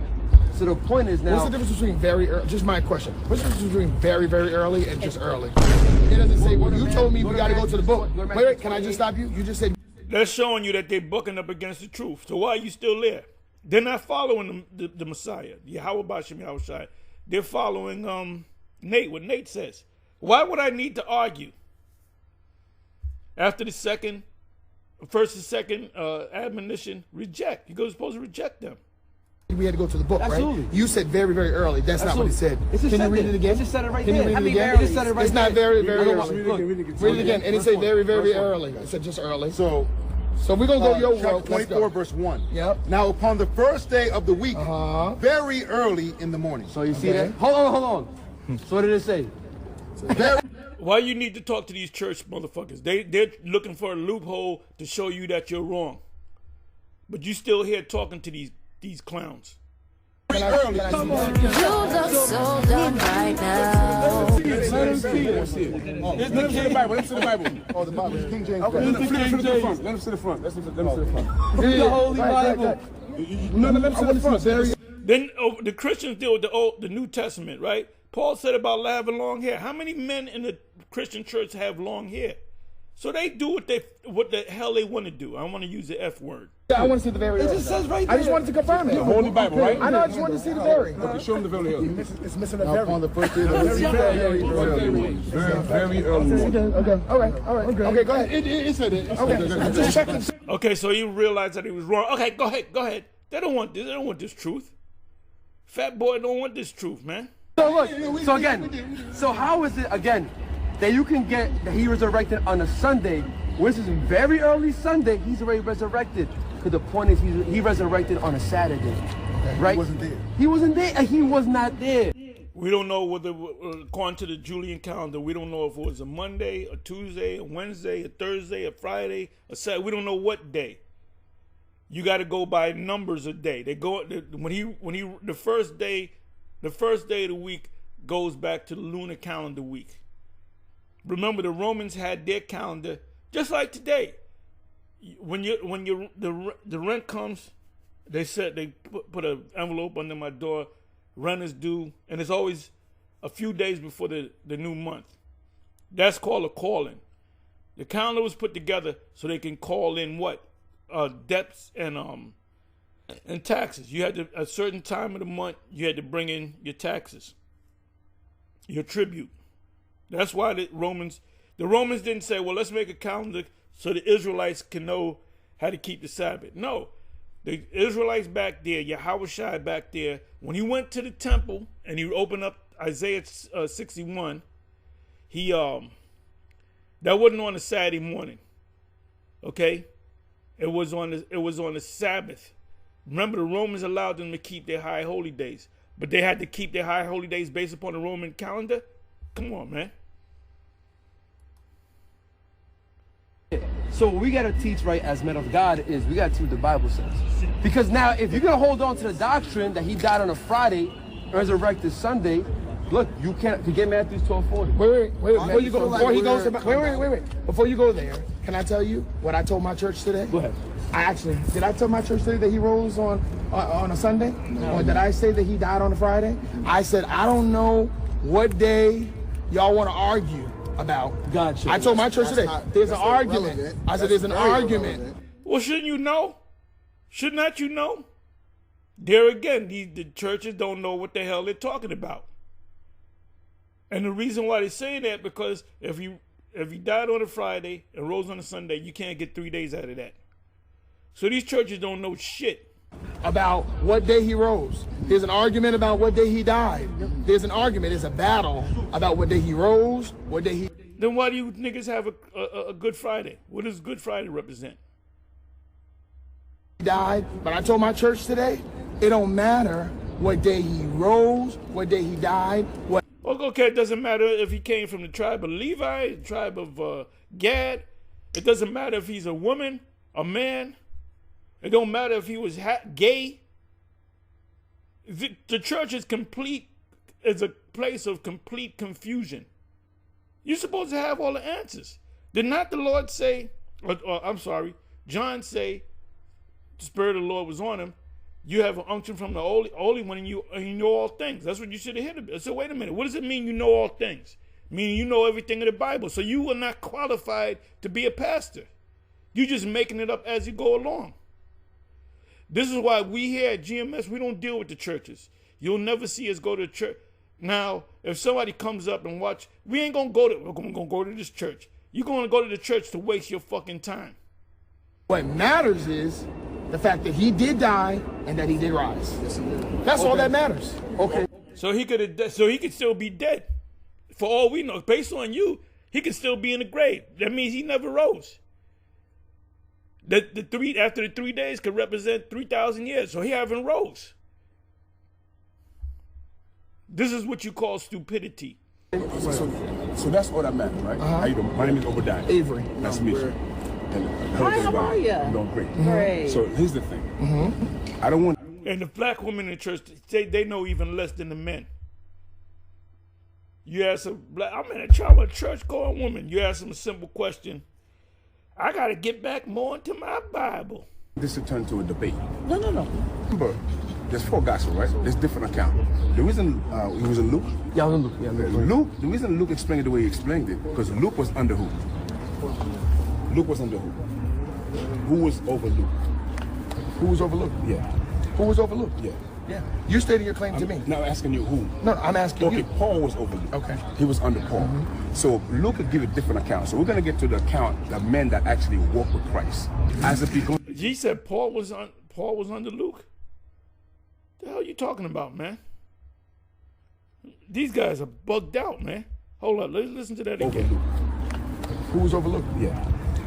[SPEAKER 5] So the point is now.
[SPEAKER 4] What's the difference between very early? Just my question. What's the difference between very, very early and just early? It doesn't say, well, you told me we got to go to the book. Wait, can I just stop you? You just said.
[SPEAKER 1] They're showing you that they're bucking up against the truth. So why are you still there? They're not following the Messiah, Yahweh Bashem Yahushai. They're following Nate, what Nate says. Why would I need to argue? After the first and second admonition, reject. You're supposed to reject them.
[SPEAKER 4] We had to go to the book,
[SPEAKER 5] Absolutely.
[SPEAKER 4] right? You said very, very early. That's not what he said.
[SPEAKER 5] It's just
[SPEAKER 4] Can you
[SPEAKER 5] said
[SPEAKER 4] read
[SPEAKER 5] it.
[SPEAKER 4] it again?
[SPEAKER 5] It just said it right
[SPEAKER 4] Can you
[SPEAKER 5] there.
[SPEAKER 4] read it again?
[SPEAKER 5] It just said it right
[SPEAKER 4] It's not
[SPEAKER 5] there.
[SPEAKER 4] very, very early. Read it again. And it said very, very early. I said just early.
[SPEAKER 3] So
[SPEAKER 4] we're going to go your
[SPEAKER 3] chapter
[SPEAKER 4] road.
[SPEAKER 3] 24, verse 1.
[SPEAKER 4] Yep.
[SPEAKER 3] Now upon the first day of the week, very early in the morning.
[SPEAKER 5] So you see that? Hold on. So what did it say?
[SPEAKER 1] Why you need to talk to these church motherfuckers? They're looking for a loophole to show you that you're wrong. But you still here talking to these clowns.
[SPEAKER 3] Very early.
[SPEAKER 6] You look so dumb right now.
[SPEAKER 4] Let him see it. Let him see the Bible. Let him see the Bible. Oh, the Bible. King James. Okay. Let him see the front. Let him see the front. Let him see the front.
[SPEAKER 5] The Holy Bible.
[SPEAKER 4] No, let him see the front. Very.
[SPEAKER 1] Then the Christians deal with the New Testament, right? Paul said about having long hair. How many men in the Christian church have long hair? So they do what the hell they want to do. I don't want to use the F word.
[SPEAKER 4] I want to see the very.
[SPEAKER 5] It just says right there.
[SPEAKER 4] I just wanted to confirm it.
[SPEAKER 3] The Holy Bible, right?
[SPEAKER 4] I know. I just wanted to see the very.
[SPEAKER 3] Okay, show him the very early.
[SPEAKER 4] It's missing a
[SPEAKER 3] Now
[SPEAKER 4] very.
[SPEAKER 3] upon the first day of the week, very early. Very early.
[SPEAKER 4] Okay. All right. Okay. Go ahead.
[SPEAKER 3] It said it.
[SPEAKER 4] Okay. I'm just checking.
[SPEAKER 1] Okay, so he realized that he was wrong. Okay, go ahead. They don't want this. They don't want this truth. Fat boy don't want this truth, man.
[SPEAKER 5] So look, so again, so how is it again that you can get that he resurrected on a Sunday, which is very early Sunday, he's already resurrected? Because the point is he resurrected on a Saturday, right?
[SPEAKER 3] He wasn't there.
[SPEAKER 5] He wasn't there, and he was not there.
[SPEAKER 1] We don't know whether, according to the Julian calendar, we don't know if it was a Monday, a Tuesday, a Wednesday, a Thursday, a Friday, a Saturday. We don't know what day. you got to go by numbers a day. They go the first day of the week goes back to the lunar calendar week. Remember, the Romans had their calendar just like today. When the rent comes, they said they put an envelope under my door. Rent is due, and it's always a few days before the new month. That's called a call-in. The calendar was put together so they can call in what debts and taxes. You had to, at a certain time of the month, you had to bring in your taxes, your tribute. That's why the Romans didn't say, well, let's make a calendar so the Israelites can know how to keep the Sabbath. No, the Israelites back there, Yahushua back there, when he went to the temple and he opened up Isaiah 61, that wasn't on a Saturday morning, okay? It was on the Sabbath. Remember, the Romans allowed them to keep their high holy days, but they had to keep their high holy days based upon the Roman calendar. Come on, man.
[SPEAKER 5] So what we got to teach, right, as men of God, is we got to teach what the Bible says. Because now, if you're going to hold on to the doctrine that he died on a Friday, resurrected Sunday, look, you can't forget Matthew 12:40.
[SPEAKER 4] Wait. Before you go there, can I tell you what I told my church today?
[SPEAKER 5] Go ahead.
[SPEAKER 4] Did I tell my church today that he rose on a Sunday? No. Or did I say that he died on a Friday? I said, I don't know what day y'all want to argue about.
[SPEAKER 5] Gotcha.
[SPEAKER 4] I told my church today, there's an argument.
[SPEAKER 3] Relevant.
[SPEAKER 4] I said, there's an argument.
[SPEAKER 3] Relevant.
[SPEAKER 1] Well, shouldn't you know? Should not you know? There again, the churches don't know what the hell they're talking about. And the reason why they're saying that, because if he died on a Friday and rose on a Sunday, you can't get 3 days out of that. So these churches don't know shit
[SPEAKER 4] About what day he rose. There's an argument about what day he died. There's an argument, there's a battle about what day he rose, what day he
[SPEAKER 1] Then why do you niggas have a Good Friday? What does Good Friday represent?
[SPEAKER 4] died. But I told my church today, it don't matter what day he rose, what day he died, what
[SPEAKER 1] Okay, it doesn't matter if he came from the tribe of Levi, the tribe of Gad. It doesn't matter if he's a woman, a man. It don't matter if he was gay. The church is a place of complete confusion. You're supposed to have all the answers. Did not the Lord say, John say, the Spirit of the Lord was on him. You have an unction from the Holy One, and you know all things. That's what you should have hit. So wait a minute. What does it mean you know all things? Meaning you know everything in the Bible. So you are not qualified to be a pastor. You're just making it up as you go along. This is why we here at GMS, we don't deal with the churches. You'll never see us go to church. Now, if somebody comes up and watch, we're going to go to this church. You're going to go to the church to waste your fucking time.
[SPEAKER 4] What matters is the fact that he did die and that he did rise. That's all that matters.
[SPEAKER 5] Okay.
[SPEAKER 1] So he could still be dead. For all we know, based on you, he could still be in the grave. That means he never rose. After the 3 days could represent 3,000 years. So he haven't rose. This is what you call stupidity.
[SPEAKER 7] So that's all that matters, right? How you doing? My name is Obadiah.
[SPEAKER 4] Avery.
[SPEAKER 7] Nice to meet you.
[SPEAKER 8] Hi, how are you?
[SPEAKER 7] I'm doing great.
[SPEAKER 8] Great.
[SPEAKER 7] So here's the thing. I don't want.
[SPEAKER 1] And the black women in the church, they know even less than the men. You ask I'm in a church-going woman. You ask them a simple question. I got to get back more into my Bible.
[SPEAKER 7] This to turn to a debate.
[SPEAKER 8] No.
[SPEAKER 7] Remember, there's 4 gospels, right? There's different accounts. The reason he was in Luke.
[SPEAKER 5] Yeah, I was in Luke. Yeah,
[SPEAKER 7] Luke. The reason Luke explained it the way he explained it, because Luke was under who? Luke was under who? Who was over Luke?
[SPEAKER 4] Who was overlooked?
[SPEAKER 7] Yeah.
[SPEAKER 4] Who was overlooked?
[SPEAKER 7] Yeah.
[SPEAKER 4] Yeah. You're stating your claim to me.
[SPEAKER 7] Now asking you who?
[SPEAKER 4] No, I'm asking you.
[SPEAKER 7] Okay, Paul was over Luke.
[SPEAKER 4] Okay.
[SPEAKER 7] He was under Paul. So Luke could give a different account. So we're going to get to the account, the men that actually walk with Christ. As if begun.
[SPEAKER 1] He said Paul was under Luke. The hell are you talking about, man? These guys are bugged out, man. Hold on, let's listen to that again.
[SPEAKER 4] Who was overlooked?
[SPEAKER 7] Yeah.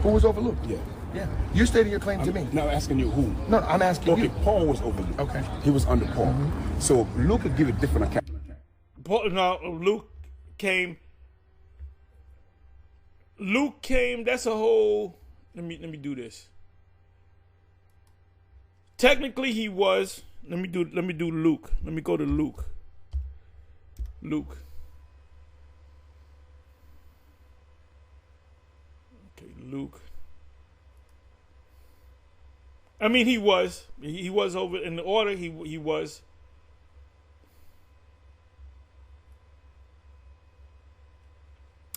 [SPEAKER 4] Who was overlooked?
[SPEAKER 7] Yeah.
[SPEAKER 4] Yeah. You're stating your claim to me.
[SPEAKER 7] Now asking you who?
[SPEAKER 4] No, I'm asking you.
[SPEAKER 7] Okay, Paul was over Luke.
[SPEAKER 4] Okay.
[SPEAKER 7] He was under Paul. So Luke could give a different account.
[SPEAKER 1] Luke came. That's a whole. Let me do this. Technically, he was. Let me do Luke. Let me go to Luke. Luke. Okay, Luke. I mean, he was. He was over in the order. He was.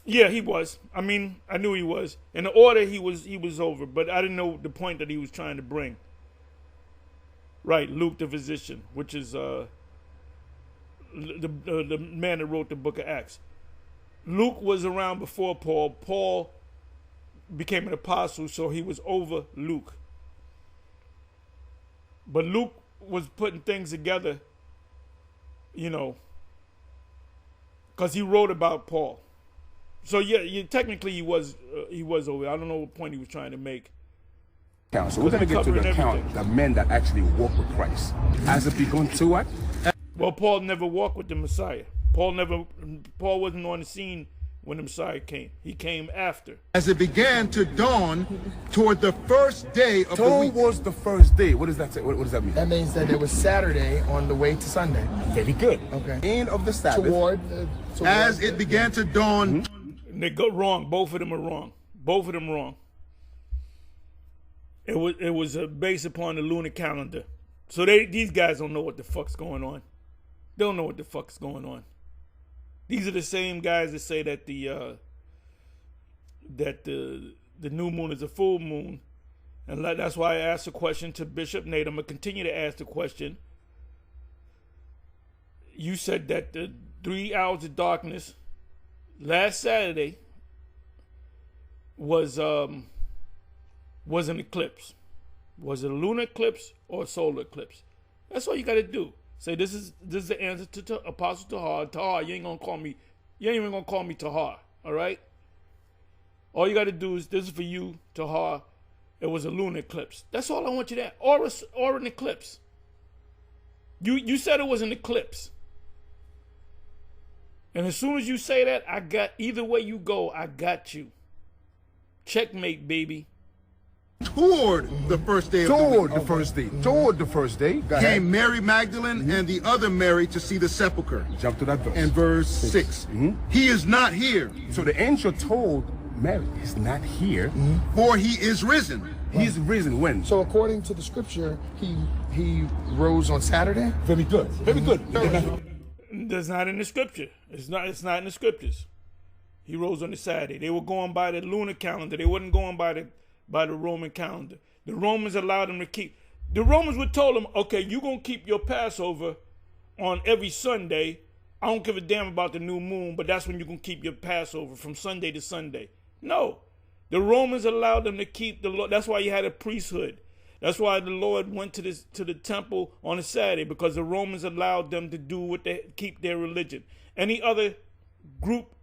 [SPEAKER 1] Yeah, he was. I mean, I knew he was. In the order, he was over, but I didn't know the point that he was trying to bring. Right, Luke the physician, which is the man that wrote the book of Acts. Luke was around before Paul. Paul became an apostle, so he was over Luke. But Luke was putting things together, you know, because he wrote about Paul. So yeah, technically he was over. I don't know what point he was trying to make.
[SPEAKER 7] So we're going to get to the account the men that actually walk with Christ. Has it begun to what?
[SPEAKER 1] Well, Paul never walked with the Messiah. Paul wasn't on the scene when the Messiah came. He came after.
[SPEAKER 3] As it began to dawn toward the first day of the week.
[SPEAKER 7] Was the first day. What does that say? What does that mean?
[SPEAKER 4] That means that it was Saturday on the way to Sunday.
[SPEAKER 7] Very good.
[SPEAKER 4] Okay.
[SPEAKER 7] End of the Sabbath.
[SPEAKER 4] Toward
[SPEAKER 3] As it began to dawn.
[SPEAKER 1] They go wrong. Both of them are wrong. Both of them wrong. It was based upon the lunar calendar. So these guys don't know what the fuck's going on. They don't know what the fuck's going on. These are the same guys that say that the new moon is a full moon, and that's why I asked a question to Bishop Nate. I'm gonna continue to ask the question. You said that the 3 hours of darkness last Saturday was an eclipse. Was it a lunar eclipse or a solar eclipse? That's all you got to do. Say this is the answer to Apostle Tahar. Tahar, you ain't even gonna call me Tahar. All right. All you got to do is this is for you, Tahar. It was a lunar eclipse. That's all I want you to add. Or an eclipse. You said it was an eclipse. And as soon as you say that, I got either way you go, I got you. Checkmate, baby.
[SPEAKER 3] Toward the first day of the week.
[SPEAKER 7] Toward the first day.
[SPEAKER 3] Came Mary Magdalene and the other Mary to see the sepulcher.
[SPEAKER 7] Jump to that verse.
[SPEAKER 3] In verse 6. He is not here.
[SPEAKER 7] So the angel told Mary, he's not here.
[SPEAKER 3] For he is risen.
[SPEAKER 7] He's risen when?
[SPEAKER 4] So according to the scripture, he rose on Saturday?
[SPEAKER 7] Very good. Very good.
[SPEAKER 1] That's not in the scripture. It's not in the scriptures. He rose on the Saturday. They were going by the lunar calendar. They wasn't going by the Roman calendar. The Romans allowed them to keep. The Romans would told them, okay, you're going to keep your Passover on every Sunday. I don't give a damn about the new moon, but that's when you're going to keep your Passover from Sunday to Sunday. No. The Romans allowed them to keep the law. That's why you had a priesthood. That's why the Lord went to the temple on a Saturday, because the Romans allowed them to do keep their religion. Any other group,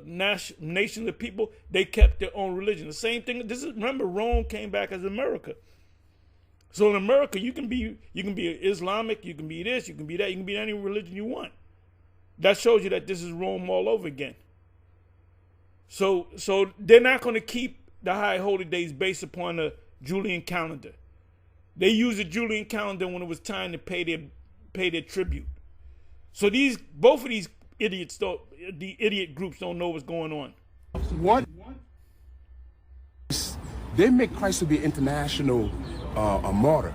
[SPEAKER 1] nation of people, they kept their own religion. The same thing. Remember, Rome came back as America. So in America, you can be Islamic, you can be this, you can be that, you can be any religion you want. That shows you that this is Rome all over again. So they're not going to keep the high holy days based upon the Julian calendar. They used the Julian calendar when it was time to pay their tribute. So both of these idiots, the idiot groups, don't know what's going on.
[SPEAKER 7] What? They make Christ to be an international a martyr.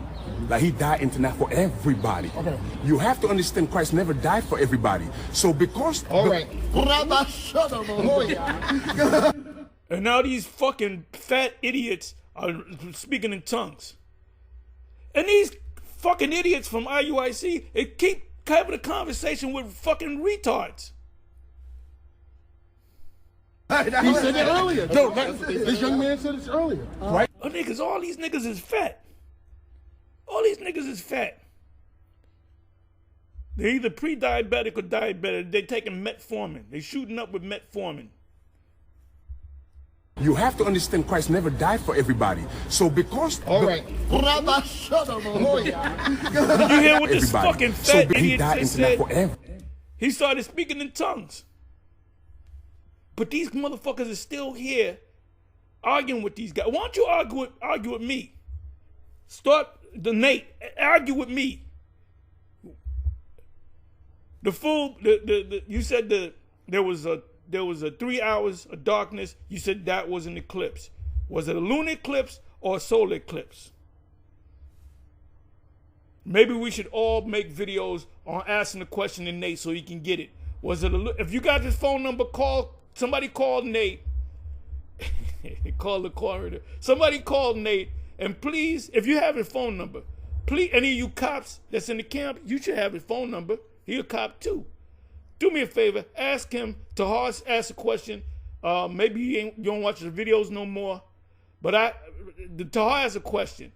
[SPEAKER 7] Like he died international for everybody. Okay. You have to understand Christ never died for everybody. So because...
[SPEAKER 4] All right.
[SPEAKER 1] And now these fucking fat idiots are speaking in tongues. And these fucking idiots from IUIC, they keep having a conversation with fucking retards.
[SPEAKER 4] He said it earlier. No, this young man said it earlier.
[SPEAKER 7] Right?
[SPEAKER 1] Oh, niggas, all these niggas is fat. All these niggas is fat. They're either pre-diabetic or diabetic. They're taking metformin. They're shooting up with metformin.
[SPEAKER 7] You have to understand Christ never died for everybody. So because...
[SPEAKER 4] All right.
[SPEAKER 1] Did you hear what this fucking fat idiot said? He started speaking in tongues. But these motherfuckers are still here arguing with these guys. Why don't you argue with me? Start The Nate, argue with me. You said there was a 3 hours of darkness. You said that was an eclipse. Was it a lunar eclipse or a solar eclipse? Maybe we should all make videos on asking the question to Nate so he can get it. Was it if you got his phone number, somebody call Nate. Call the coroner. Somebody call Nate, and please, if you have his phone number, please, any of you cops that's in the camp, you should have his phone number. He a cop too. Do me a favor, ask him. Tahar ask a question. Maybe you don't watch the videos no more, but Tahar has a question.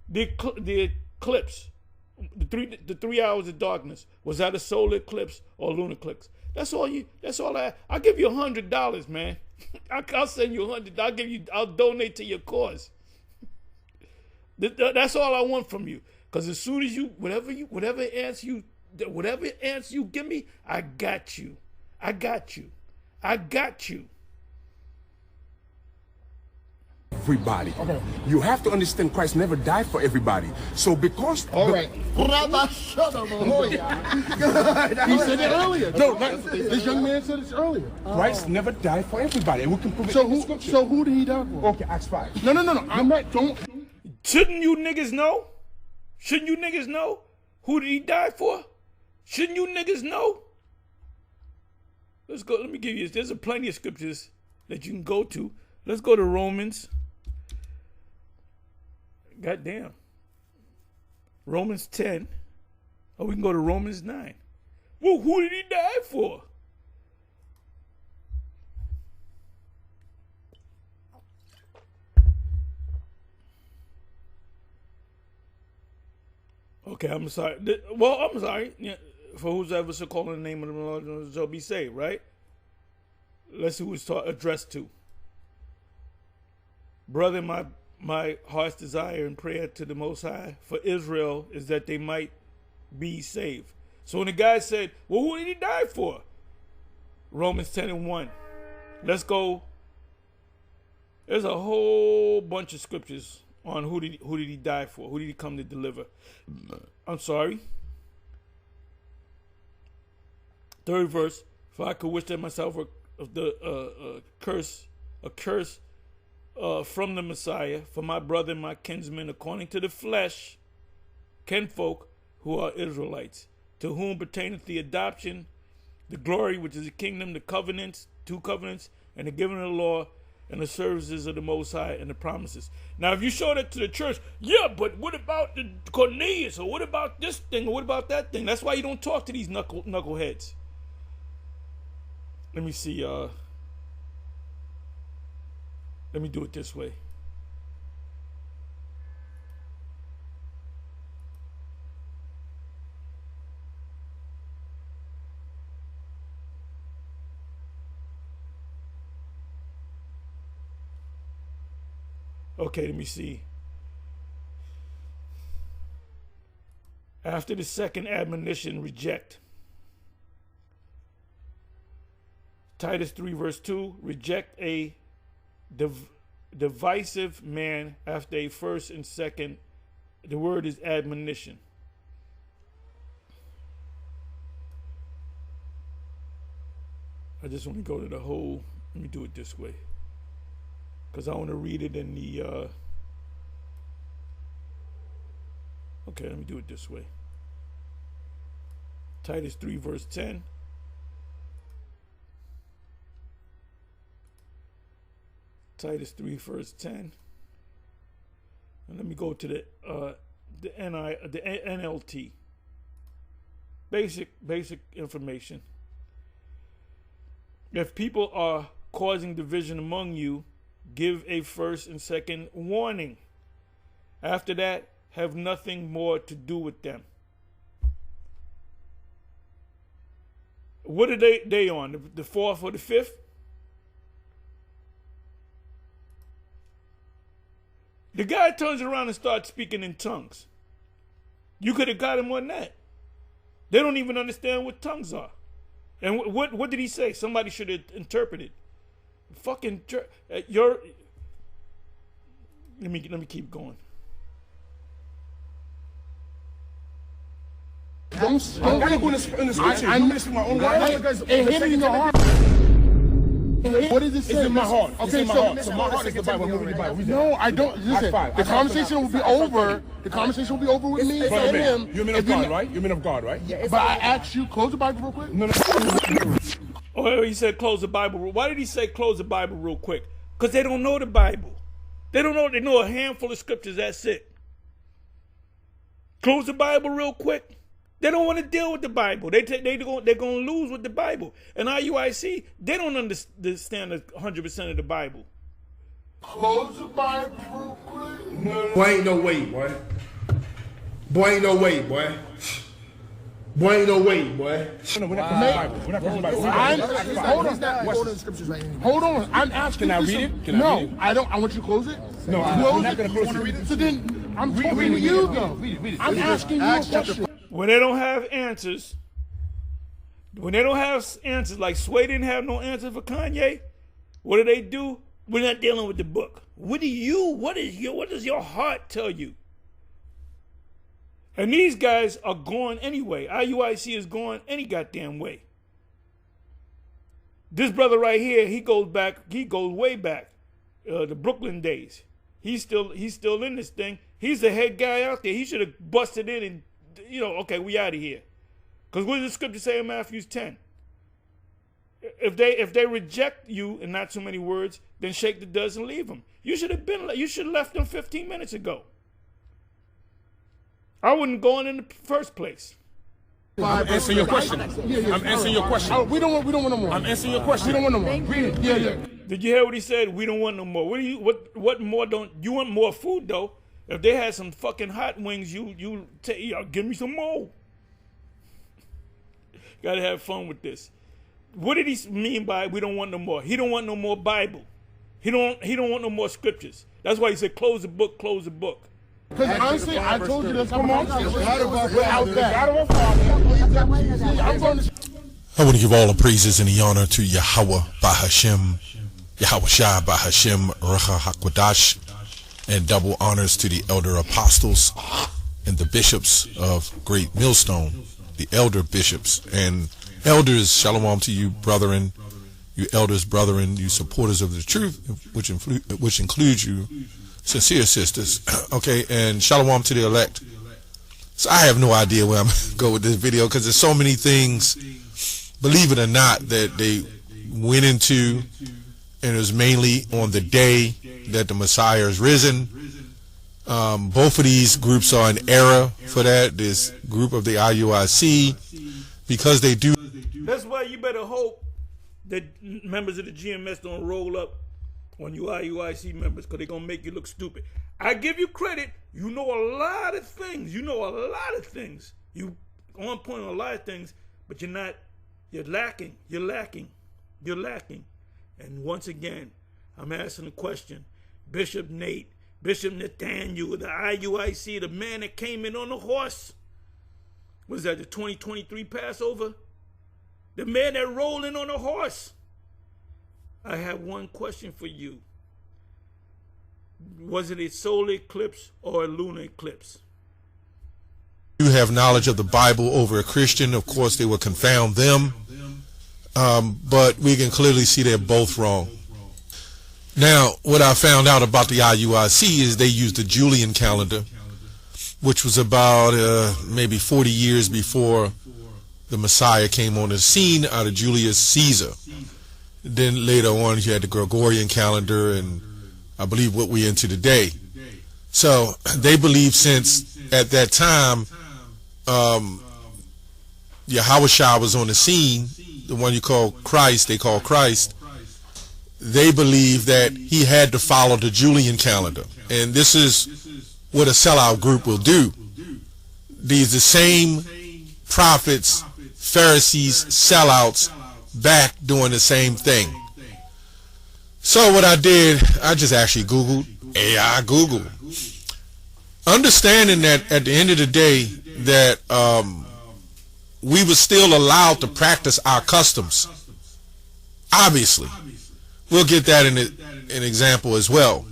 [SPEAKER 1] The eclipse, the 3 hours of darkness, was that a solar eclipse or a lunar eclipse? That's all. I'll give you $100, man. I'll send you $100. I'll donate to your cause. That's all I want from you. Because as soon as whatever answer you give me, I got you. I got you. I got you.
[SPEAKER 7] Everybody. Okay. You have to understand Christ never died for everybody. So because...
[SPEAKER 3] All right. He said it earlier. No, this young man said it earlier.
[SPEAKER 7] Christ never died for everybody. And we can prove it
[SPEAKER 3] in
[SPEAKER 7] the scripture.
[SPEAKER 3] So who did he die for?
[SPEAKER 7] Okay, Acts 5.
[SPEAKER 3] No. I'm not... Don't...
[SPEAKER 1] Shouldn't you niggas know? Shouldn't you niggas know? Who did he die for? Shouldn't you niggas know? Let's go. Let me give you this. There's plenty of scriptures that you can go to. Let's go to Romans. Goddamn. Romans 10. Or we can go to Romans 9. Well, who did he die for? Okay, I'm sorry. Well, I'm sorry. Yeah, for whosoever shall call on the name of the Lord shall be saved, right? Let's see who it's addressed to. Brother, my heart's desire and prayer to the Most High for Israel is that they might be saved. So when the guy said, well, who did he die for? Romans 10:1. Let's go. There's a whole bunch of scriptures on who did he die for? Who did he come to deliver? I'm sorry. 3rd verse. For I could wish that myself of the curse from the Messiah, for my brother and my kinsmen, according to the flesh, kinfolk who are Israelites, to whom pertaineth the adoption, the glory, which is the kingdom, the covenants, 2 covenants, and the giving of the law, and the services of the Most High, and the promises. Now, if you show that to the church, yeah, but what about the Cornelius, or what about this thing, or what about that thing? That's why you don't talk to these knuckleheads. Let me see. Let me do it this way. Okay, let me see. After the second admonition, reject. Titus 3 verse 2, reject a divisive man after a first and second. The word is admonition. I just want to go to the whole, let me do it this way, because I want to read it in the, okay, let me do it this way. Titus 3 verse 10. Titus 3 verse 10. And let me go to the NLT. Basic information. If people are causing division among you, give a first and second warning. After that, have nothing more to do with them. What are they on? The 4th or the 5th? The guy turns around and starts speaking in tongues. You could have got him on that. They don't even understand what tongues are. And what did he say? Somebody should have interpreted. Fucking let me keep going.
[SPEAKER 4] Don't
[SPEAKER 7] I'm going in the scripture. I'm missing my own words.
[SPEAKER 4] It hit in your heart. What does it say?
[SPEAKER 7] It's in my heart. It's
[SPEAKER 4] Okay,
[SPEAKER 7] in my heart. So my heart is the Bible. I'm reading the Bible.
[SPEAKER 4] No, I don't. Listen, the conversation will be over. The conversation will be over with me and him.
[SPEAKER 7] You're a man of God, right? You're a man of God, right?
[SPEAKER 4] But I asked you, close the Bible real quick.
[SPEAKER 7] No.
[SPEAKER 1] Oh, he said close the Bible. Why did he say close the Bible real quick? Because they don't know the Bible. They don't know. They know a handful of scriptures. That's it. Close the Bible real quick. They don't want to deal with the Bible. They're going to lose with the Bible. And IUIC, they don't understand 100% of the Bible.
[SPEAKER 4] Close the Bible real quick.
[SPEAKER 7] Boy, ain't no way, boy. Boy, ain't no way, boy. Boy, ain't no way, boy. No, we're not closing the Bible. We're not closing the Bible.
[SPEAKER 4] Hold on. I'm asking.
[SPEAKER 7] Can I read it? Can I
[SPEAKER 4] No,
[SPEAKER 7] read it?
[SPEAKER 4] I don't. I want you to close it.
[SPEAKER 7] No, we're not going to close it.
[SPEAKER 4] So then, I'm talking to you, though. I'm asking you a question.
[SPEAKER 1] When they don't have answers, like Sway didn't have no answer for Kanye, what do? We're not dealing with the book. What does your heart tell you? And these guys are going anyway. IUIC is going any goddamn way. This brother right here, he goes way back, the Brooklyn days. He's still in this thing. He's the head guy out there. He should have busted in and, okay, we out of here. Because what does the scripture say in Matthew 10? If they reject you in not too many words, then shake the dust and leave them. You should have left them 15 minutes ago. I wouldn't go in the first place.
[SPEAKER 7] I'm answering your question. I'm answering your question.
[SPEAKER 4] We don't want no more.
[SPEAKER 7] I'm answering your question.
[SPEAKER 4] We don't want no more. Read it. Yeah.
[SPEAKER 1] Did you hear what he said? We don't want no more. What more don't you want? More food though? If they had some fucking hot wings, you give me some more. Gotta have fun with this. What did he mean by we don't want no more? He don't want no more Bible. He don't want no more scriptures. That's why he said close the book, close the book.
[SPEAKER 4] Because honestly, I told you this. Come on.
[SPEAKER 3] God of our
[SPEAKER 9] I want to give all the praises and the honor to Yahweh Bahashem, Yahweh Shai Bahashem, Recha HaKodash, and double honors to the elder apostles and the bishops of Great Millstone, the elder bishops and elders. Shalom to you, brethren, you elders, brethren, you supporters of the truth, which includes you sincere sisters. Okay, and shalom to the elect. So I have no idea where I'm going to go with this video because there's so many things, believe it or not, that they went into, and it was mainly on the day that the Messiah is risen. Both of these groups are in error for that. This group of the IUIC, because they do.
[SPEAKER 1] That's why you better hope that members of the GMS don't roll up on you IUIC members, because they're going to make you look stupid. I give you credit. You know a lot of things. You on point on a lot of things, but you're lacking. And once again, I'm asking a question. Bishop Nate, Bishop Nathaniel, the IUIC, the man that came in on the horse. Was that the 2023 Passover? The man that rolled in on a horse. I have one question for you. Was it a solar eclipse or a lunar eclipse?
[SPEAKER 9] You have knowledge of the Bible over a Christian. Of course, they will confound them. But we can clearly see they're both wrong. Now, what I found out about the IUIC is they used the Julian calendar, which was about maybe 40 years before the Messiah came on the scene out of Julius Caesar. Then later on, you had the Gregorian calendar, and I believe what we're into today. So they believe since at that time, Yahweh Shai was on the scene, the one you call Christ, they call Christ. They believe that he had to follow the Julian calendar. And this is what a sellout group will do. These the same prophets, Pharisees, sellouts, back doing the same thing. So what I did, I just actually Googled AI Google. Understanding that at the end of the day that we were still allowed to practice our customs. Obviously. We'll get that in an example as well.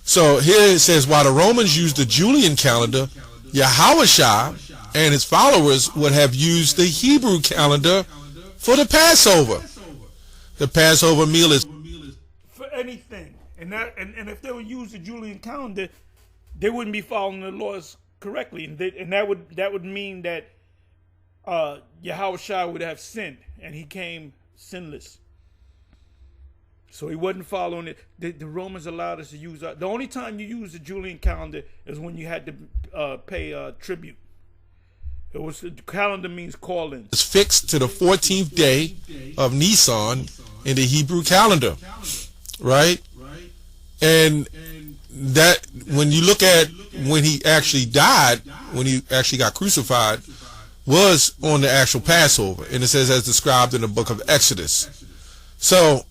[SPEAKER 9] So here it says, while the Romans used the Julian calendar, Yahweh Shai and his followers would have used the Hebrew calendar for the Passover. The Passover meal is
[SPEAKER 1] for anything, and if they would use the Julian calendar, they wouldn't be following the laws correctly, and that would mean that Yahushua would have sinned, and he came sinless. So he wasn't following it. The Romans allowed us to use the only time you use the Julian calendar is when you had to pay tribute. It was the calendar means call-in.
[SPEAKER 9] It's fixed to the 14th day of Nisan in the Hebrew calendar, right? And that when you look at when he actually died, when he actually got crucified, was on the actual Passover, and it says as described in the book of Exodus. So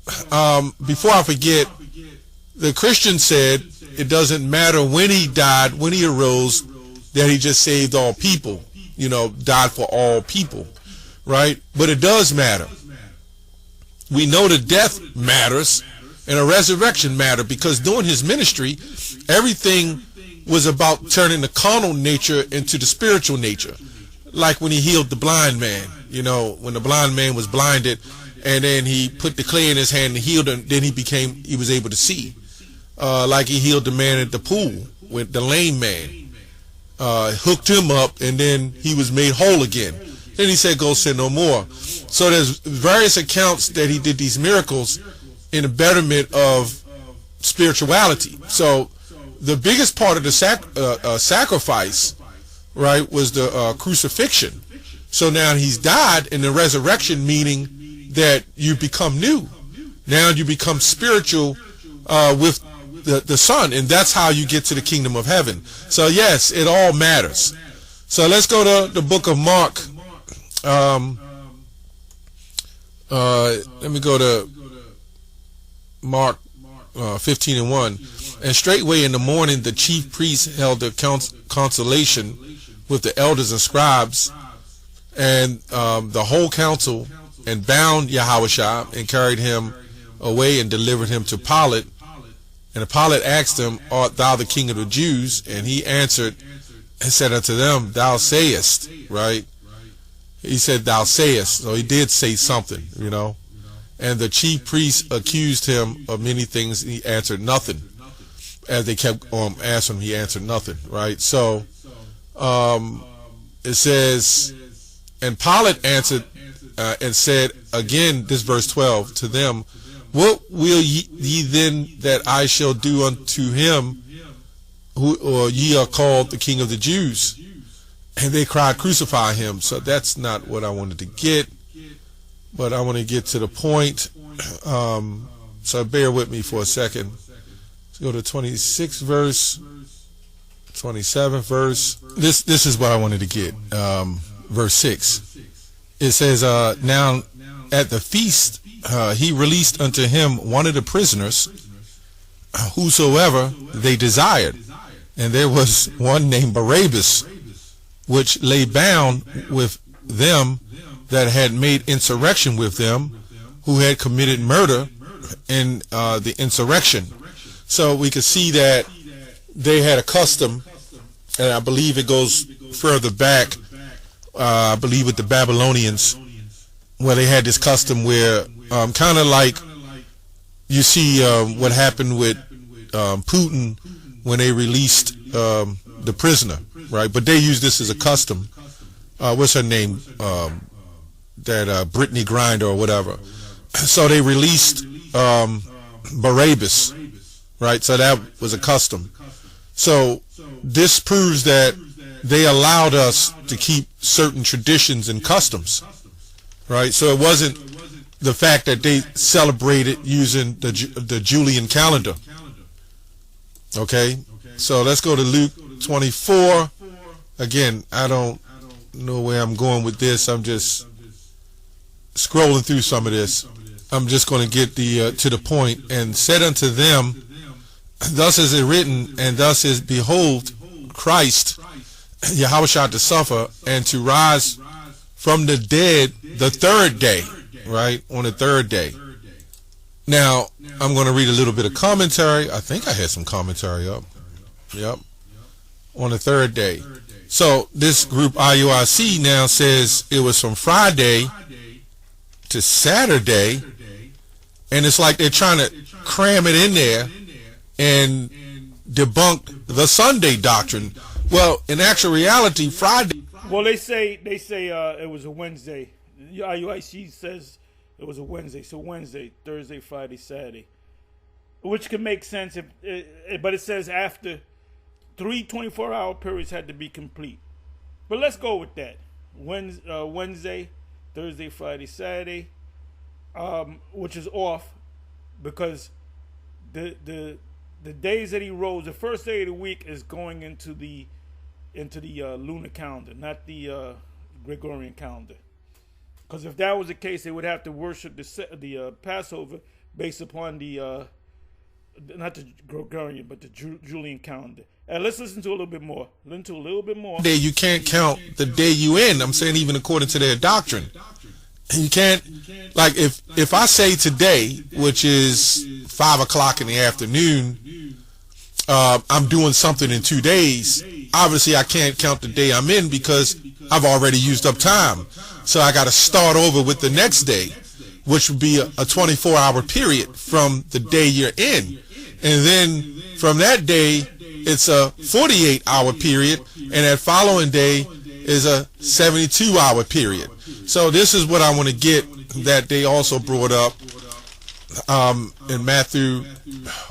[SPEAKER 9] before I forget, the Christian said it doesn't matter when he died, when he arose, that he just saved all people, died for all people, right? But it does matter. We know that death matters and a resurrection matter, because during his ministry, everything was about turning the carnal nature into the spiritual nature. Like when he healed the blind man, when the blind man was blinded, and then he put the clay in his hand and healed him, then he was able to see. Like he healed the man at the pool with the lame man, hooked him up, and then he was made whole again. Then he said, go sin no more. So there's various accounts that he did these miracles in the betterment of spirituality. So the biggest part of the sacrifice, right, was the crucifixion. So now he's died, and the resurrection meaning that you become new. Now you become spiritual with the Son, and that's how you get to the kingdom of heaven. So yes, it all matters. So let's go to the book of Mark. Let me go to Mark 15:1. And straightway in the morning the chief priests held a consultation with the elders and scribes and the whole council, and bound Yahushua and carried him away and delivered him to Pilate. And Pilate asked him, art thou the king of the Jews? And he answered and said unto them, thou sayest, right? He said, thou sayest. So he did say something, And the chief priests accused him of many things, and he answered nothing. As they kept asking him, he answered nothing, right? So it says, and Pilate answered and said again, this verse 12, to them, what will ye then that I shall do unto him or ye are called the King of the Jews? And they cried, crucify him. So that's not what I wanted to get, but I want to get to the point. So bear with me for a second. Let's go to 26th verse, 27th verse. This is what I wanted to get. Verse 6. It says, now at the feast he released unto him one of the prisoners, whosoever they desired. And there was one named Barabbas, which lay bound with them that had made insurrection with them, who had committed murder in the insurrection. So we could see that they had a custom, and I believe it goes further back, I believe with the Babylonians, where they had this custom where kind of like you see what happened with Putin when they released the prisoner, right? But they use this as a custom. What's her name? That Brittany Grinder or whatever. So they released Barabbas, right? So that was a custom. So this proves that they allowed us to keep certain traditions and customs, right? So it wasn't the fact that they celebrated using the Julian calendar. Okay, so let's go to Luke 24. Again, I don't know where I'm going with this. I'm just scrolling through some of this. I'm just going to get to the point. And said unto them, thus is it written, and thus is, behold, Christ, Yahushua, to suffer and to rise from the dead the third day, right? On the third day. Now, I'm going to read a little bit of commentary. I think I had some commentary up. Yep. On the third day. So this group IUIC now says it was from Friday to Saturday, and it's like they're trying to cram it in there and debunk the Sunday doctrine. Well, in actual reality, Friday.
[SPEAKER 1] Well, they say it was a Wednesday. IUIC says it was a Wednesday. So Wednesday, Thursday, Friday, Saturday, which can make sense but it says after 3 24-hour periods had to be complete. But let's go with that. Wednesday, Thursday, Friday, Saturday, which is off because the days that he rose, the first day of the week is going into the lunar calendar, not the Gregorian calendar. Because if that was the case, they would have to worship the Passover based upon the not the Gregorian, but the Julian calendar. And let's listen to a little bit more.
[SPEAKER 9] Day you can't count the day you in. I'm saying even according to their doctrine. You can't, like if I say today, which is 5 o'clock in the afternoon, I'm doing something in 2 days. Obviously, I can't count the day I'm in because I've already used up time. So I got to start over with the next day, which would be a 24-hour period from the day you're in. And then from that day, it's a 48-hour period, and that following day is a 72-hour period. So this is what I want to get that they also brought up in Matthew,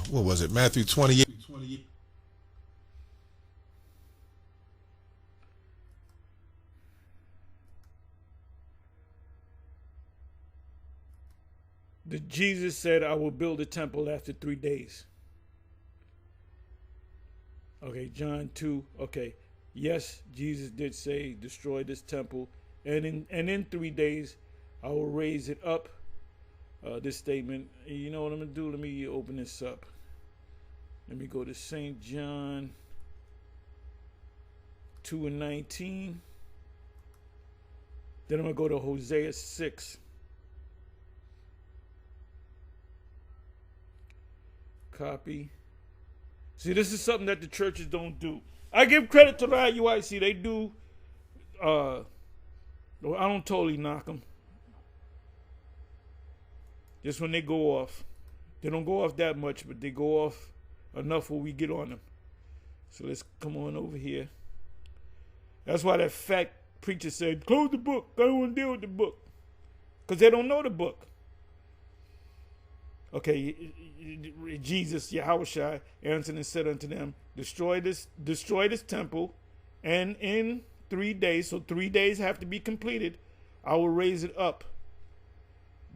[SPEAKER 9] what was it? Matthew 28.
[SPEAKER 1] Jesus said, I will build a temple after 3 days. Okay, John 2. Okay, yes, Jesus did say, destroy this temple, and in 3 days I will raise it up. This statement, you know what I'm going to do? Let me open this up. Let me go to St. John 2:19. Then I'm going to go to Hosea 6. Copy. See, this is something that the churches don't do. I give credit to the IUIC. They do. I don't totally knock them. Just when they go off. They don't go off that much, but they go off enough where we get on them. So let's come on over here. That's why that fat preacher said, close the book. I don't want to deal with the book. Because they don't know the book. Okay, Jesus, Yahushua, answered and said unto them, destroy this temple, and in 3 days, so 3 days have to be completed, I will raise it up.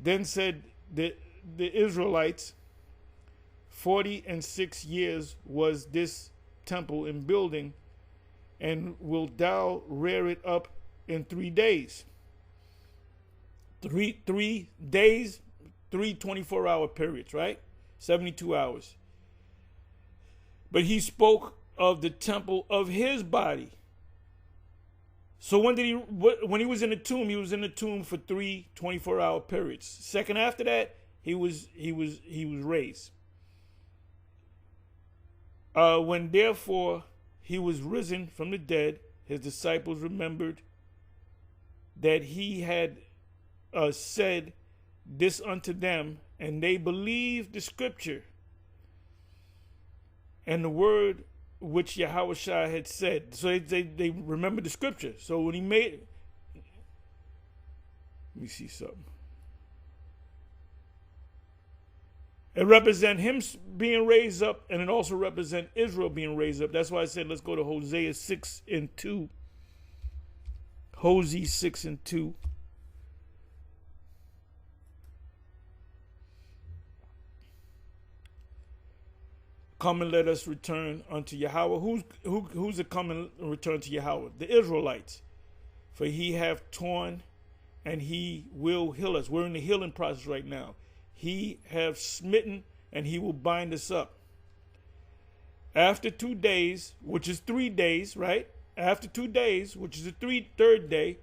[SPEAKER 1] Then said the Israelites, 46 years was this temple in building, and wilt thou rear it up in 3 days? 3 days, 3 24-hour periods, right? 72 hours. But he spoke of the temple of his body. So when he was in the tomb, he was in the tomb for 3 24-hour periods. Second after that, he was raised. When therefore he was risen from the dead, his disciples remembered that he had said this unto them, and they believed the scripture and the word which Yahushua had said. So they remember the scripture. So when he made, let me see something. It represents him being raised up, and it also represents Israel being raised up. That's why I said let's go to Hosea 6:2. Hosea 6:2. Come and let us return unto Yahweh. Who's the come and return to Yahweh? The Israelites. For he hath torn, and he will heal us. We're in the healing process right now. He hath smitten, and he will bind us up. After 2 days, which is 3 days, right? After 2 days, which is the third day,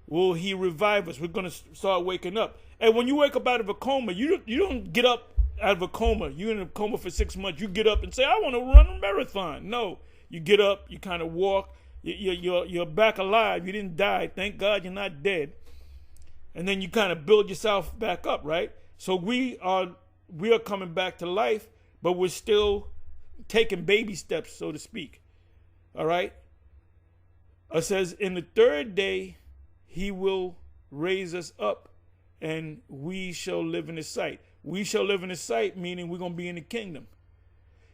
[SPEAKER 1] will he revive us. We're going to start waking up. And when you wake up out of a coma, you don't get up out of a coma. You're in a coma for 6 months. You get up and say, I want to run a marathon. No, you get up, you kind of walk, you're back alive. You didn't die. Thank God you're not dead. And then you kind of build yourself back up, right? So we are coming back to life, but we're still taking baby steps, so to speak. All right? It says, in the third day, he will raise us up, and we shall live in his sight. We shall live in his sight, meaning we're going to be in the kingdom.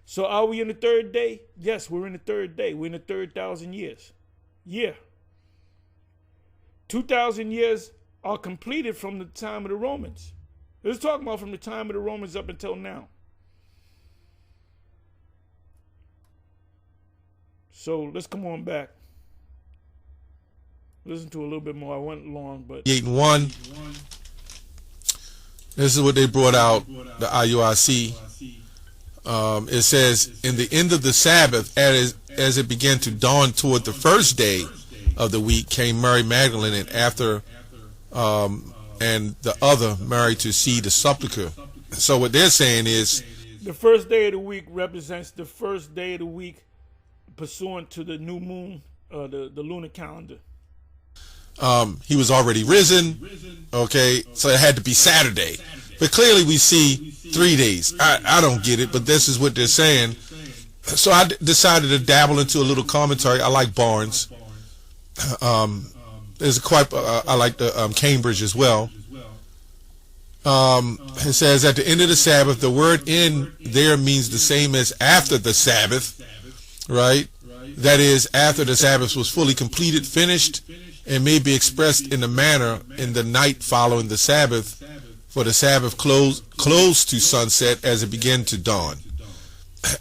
[SPEAKER 1] So are we in the third day? Yes, we're in the third day. We're in the third 1,000 years. Yeah. 2,000 years are completed from the time of the Romans. Let's talk about from the time of the Romans up until now. So let's come on back. Listen to a little bit more. I went long, but
[SPEAKER 9] 8 and 1. This is what they brought out, the IUIC. It says, in the end of the Sabbath, as it began to dawn toward the first day of the week, came Mary Magdalene, and after and the other Mary to see the sepulchre. So what they're saying is,
[SPEAKER 1] the first day of the week represents the first day of the week pursuant to the new moon, the lunar calendar.
[SPEAKER 9] He was already risen, okay, so it had to be Saturday. But clearly we see 3 days. I don't get it, but this is what they're saying. So I decided to dabble into a little commentary. I like Barnes. There's quite. I like the Cambridge as well. It says, at the end of the Sabbath, the word "in" there means the same as after the Sabbath, right? That is, after the Sabbath was fully completed, finished, and may be expressed in a manner in the night following the Sabbath, for the Sabbath close to sunset as it began to dawn.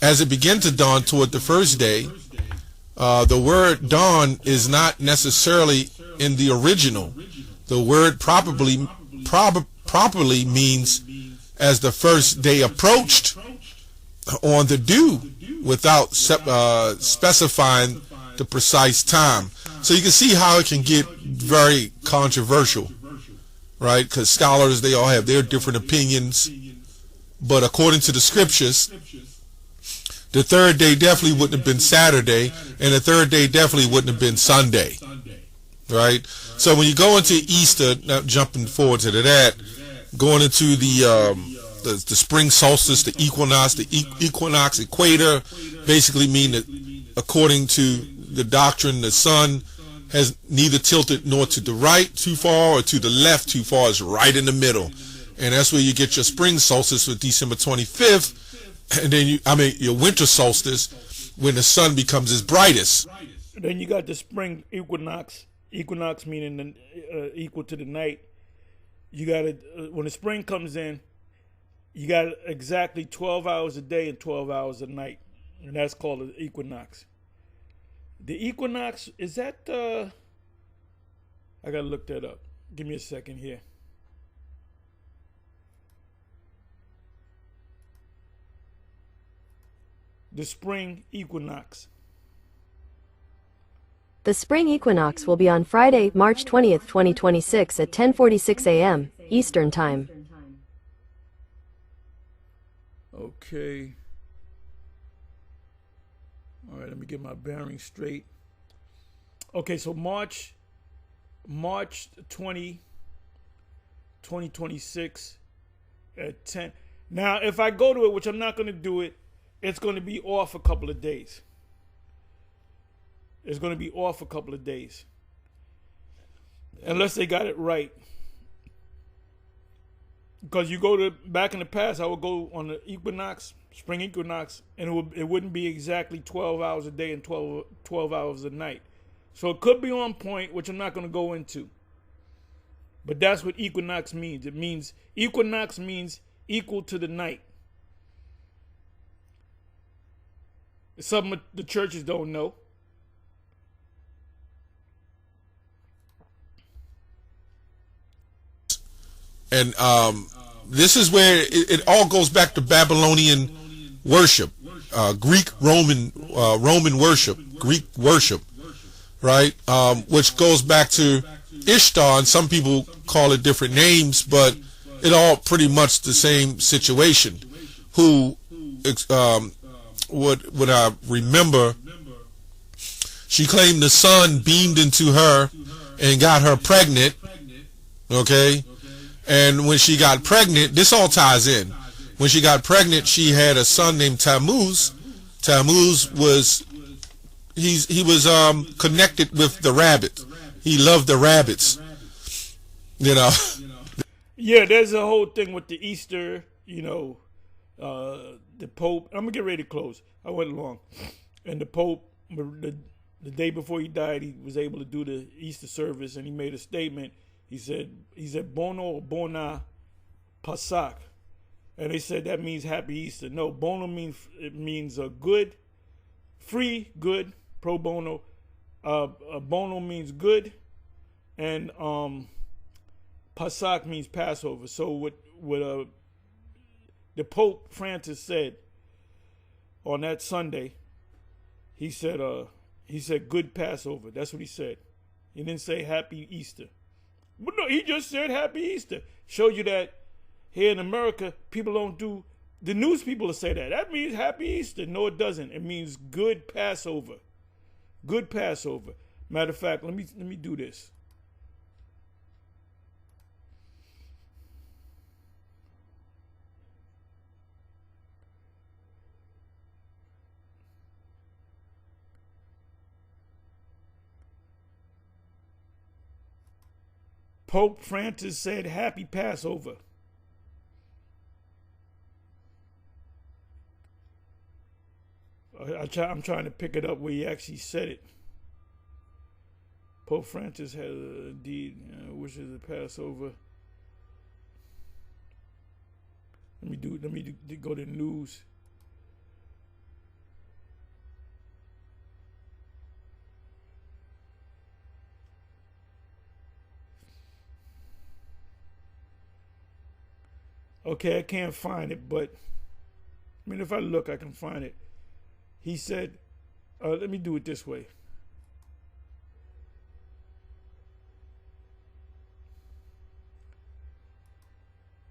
[SPEAKER 9] As it began to dawn toward the first day, the word dawn is not necessarily in the original. The word properly means as the first day approached on the dew, without specifying the precise time. So you can see how it can get very controversial, right? Because scholars, they all have their different opinions. But according to the scriptures, the third day definitely wouldn't have been Saturday, and the third day definitely wouldn't have been Sunday, right? So when you go into Easter, now jumping forward to that, going into the spring solstice, the equinox, equator, basically mean that according to the doctrine, the sun has neither tilted nor to the right too far or to the left too far. It's right in the middle, and that's where you get your spring solstice with December 25th, and then your winter solstice when the sun becomes its brightest.
[SPEAKER 1] Then you got the spring equinox meaning equal to the night. You got it when the spring comes in. You got exactly 12 hours a day and 12 hours a night, and that's called an equinox. The equinox, is that, I gotta look that up. Give me a second here. The spring equinox.
[SPEAKER 10] The spring equinox will be on Friday, March 20th, 2026 at 10:46 a.m. Eastern Time.
[SPEAKER 1] Okay. All right, let me get my bearings straight. Okay, so March 20, 2026 at 10. Now, if I go to it, which I'm not going to do it, it's going to be off a couple of days. It's going to be off a couple of days. Unless they got it right. Because you go to, back in the past, I would go on the equinox, spring equinox, and it wouldn't be exactly 12 hours a day and 12 hours a night. So it could be on point, which I'm not going to go into. But that's what equinox means. It means, equinox means equal to the night. It's something the churches don't know.
[SPEAKER 9] And this is where it all goes back to Babylonian worship, Greek Roman worship, Greek worship, right? Which goes back to Ishtar, and some people call it different names, but it all pretty much the same situation. Who, what I remember, She claimed the sun beamed into her and got her pregnant. Okay? And when she got pregnant, this all ties in. When she got pregnant, she had a son named Tammuz. Tammuz was he was connected with the rabbit. He loved the rabbits. You know.
[SPEAKER 1] Yeah, there's a whole thing with the Easter, you know, the Pope. I'm going to get ready to close. I went long. And the Pope, the day before he died, he was able to do the Easter service, and he made a statement. He said Bono or Bona Pasak. And they said that means happy Easter. No, Bono means good, free, good, pro bono. Bono means good, and Pasak means Passover. So what the Pope Francis said on that Sunday, he said good Passover. That's what he said. He didn't say happy Easter. But no, he just said happy Easter. Showed you that here in America, people don't do, the news people will say that. That means happy Easter. No, it doesn't. It means good Passover. Good Passover. Matter of fact, let me do this. Pope Francis said happy Passover. I'm trying to pick it up where he actually said it. Pope Francis had indeed wishes of Passover. Let me go to the news. Okay, I can't find it, but I mean, if I look, I can find it. He said, let me do it this way.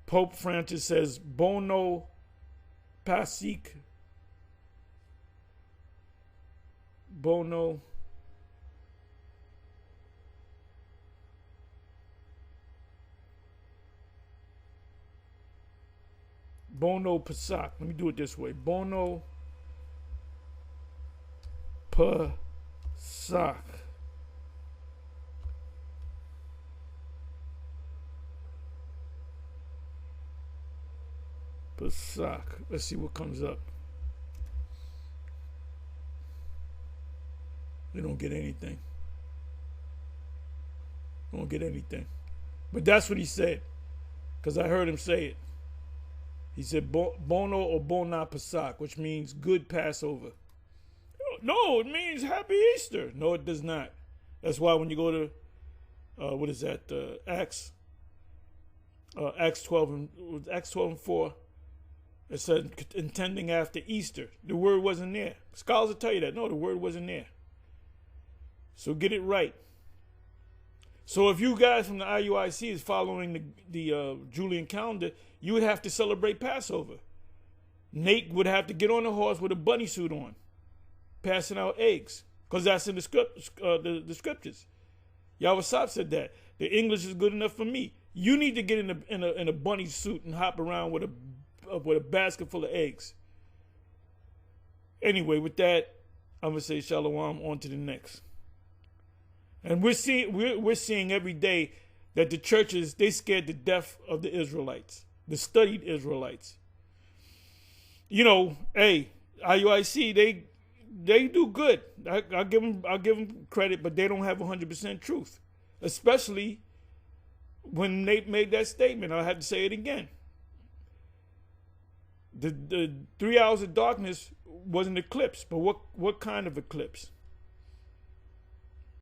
[SPEAKER 1] Pope Francis says, Bono Pasik. Bono Pasak. Let me do it this way. Bono Pasak. Pasak. Let's see what comes up. They don't get anything. Don't get anything. But that's what he said. Because I heard him say it. He said Bono or Bona Pasak, which means good Passover. No, it means happy Easter. No, it does not. That's why when you go to, what is that, Acts 12 and 4, it said intending after Easter. The word wasn't there. Scholars will tell you that. No, the word wasn't there. So get it right. So if you guys from the IUIC is following the Julian calendar, you would have to celebrate Passover. Nate would have to get on a horse with a bunny suit on, passing out eggs, because that's in the scriptures. Yahweh Sop said that. The English is good enough for me. You need to get in a bunny suit and hop around with a basket full of eggs. Anyway, with that, I'm gonna say shalom. On to the next. And we're seeing every day that the churches, they scared to death of the Israelites, the studied Israelites. You know, hey, IUIC, they do good. I'll give them credit, but they don't have 100% truth, especially when they made that statement. I have to say it again. The 3 hours of darkness was an eclipse, but what kind of eclipse?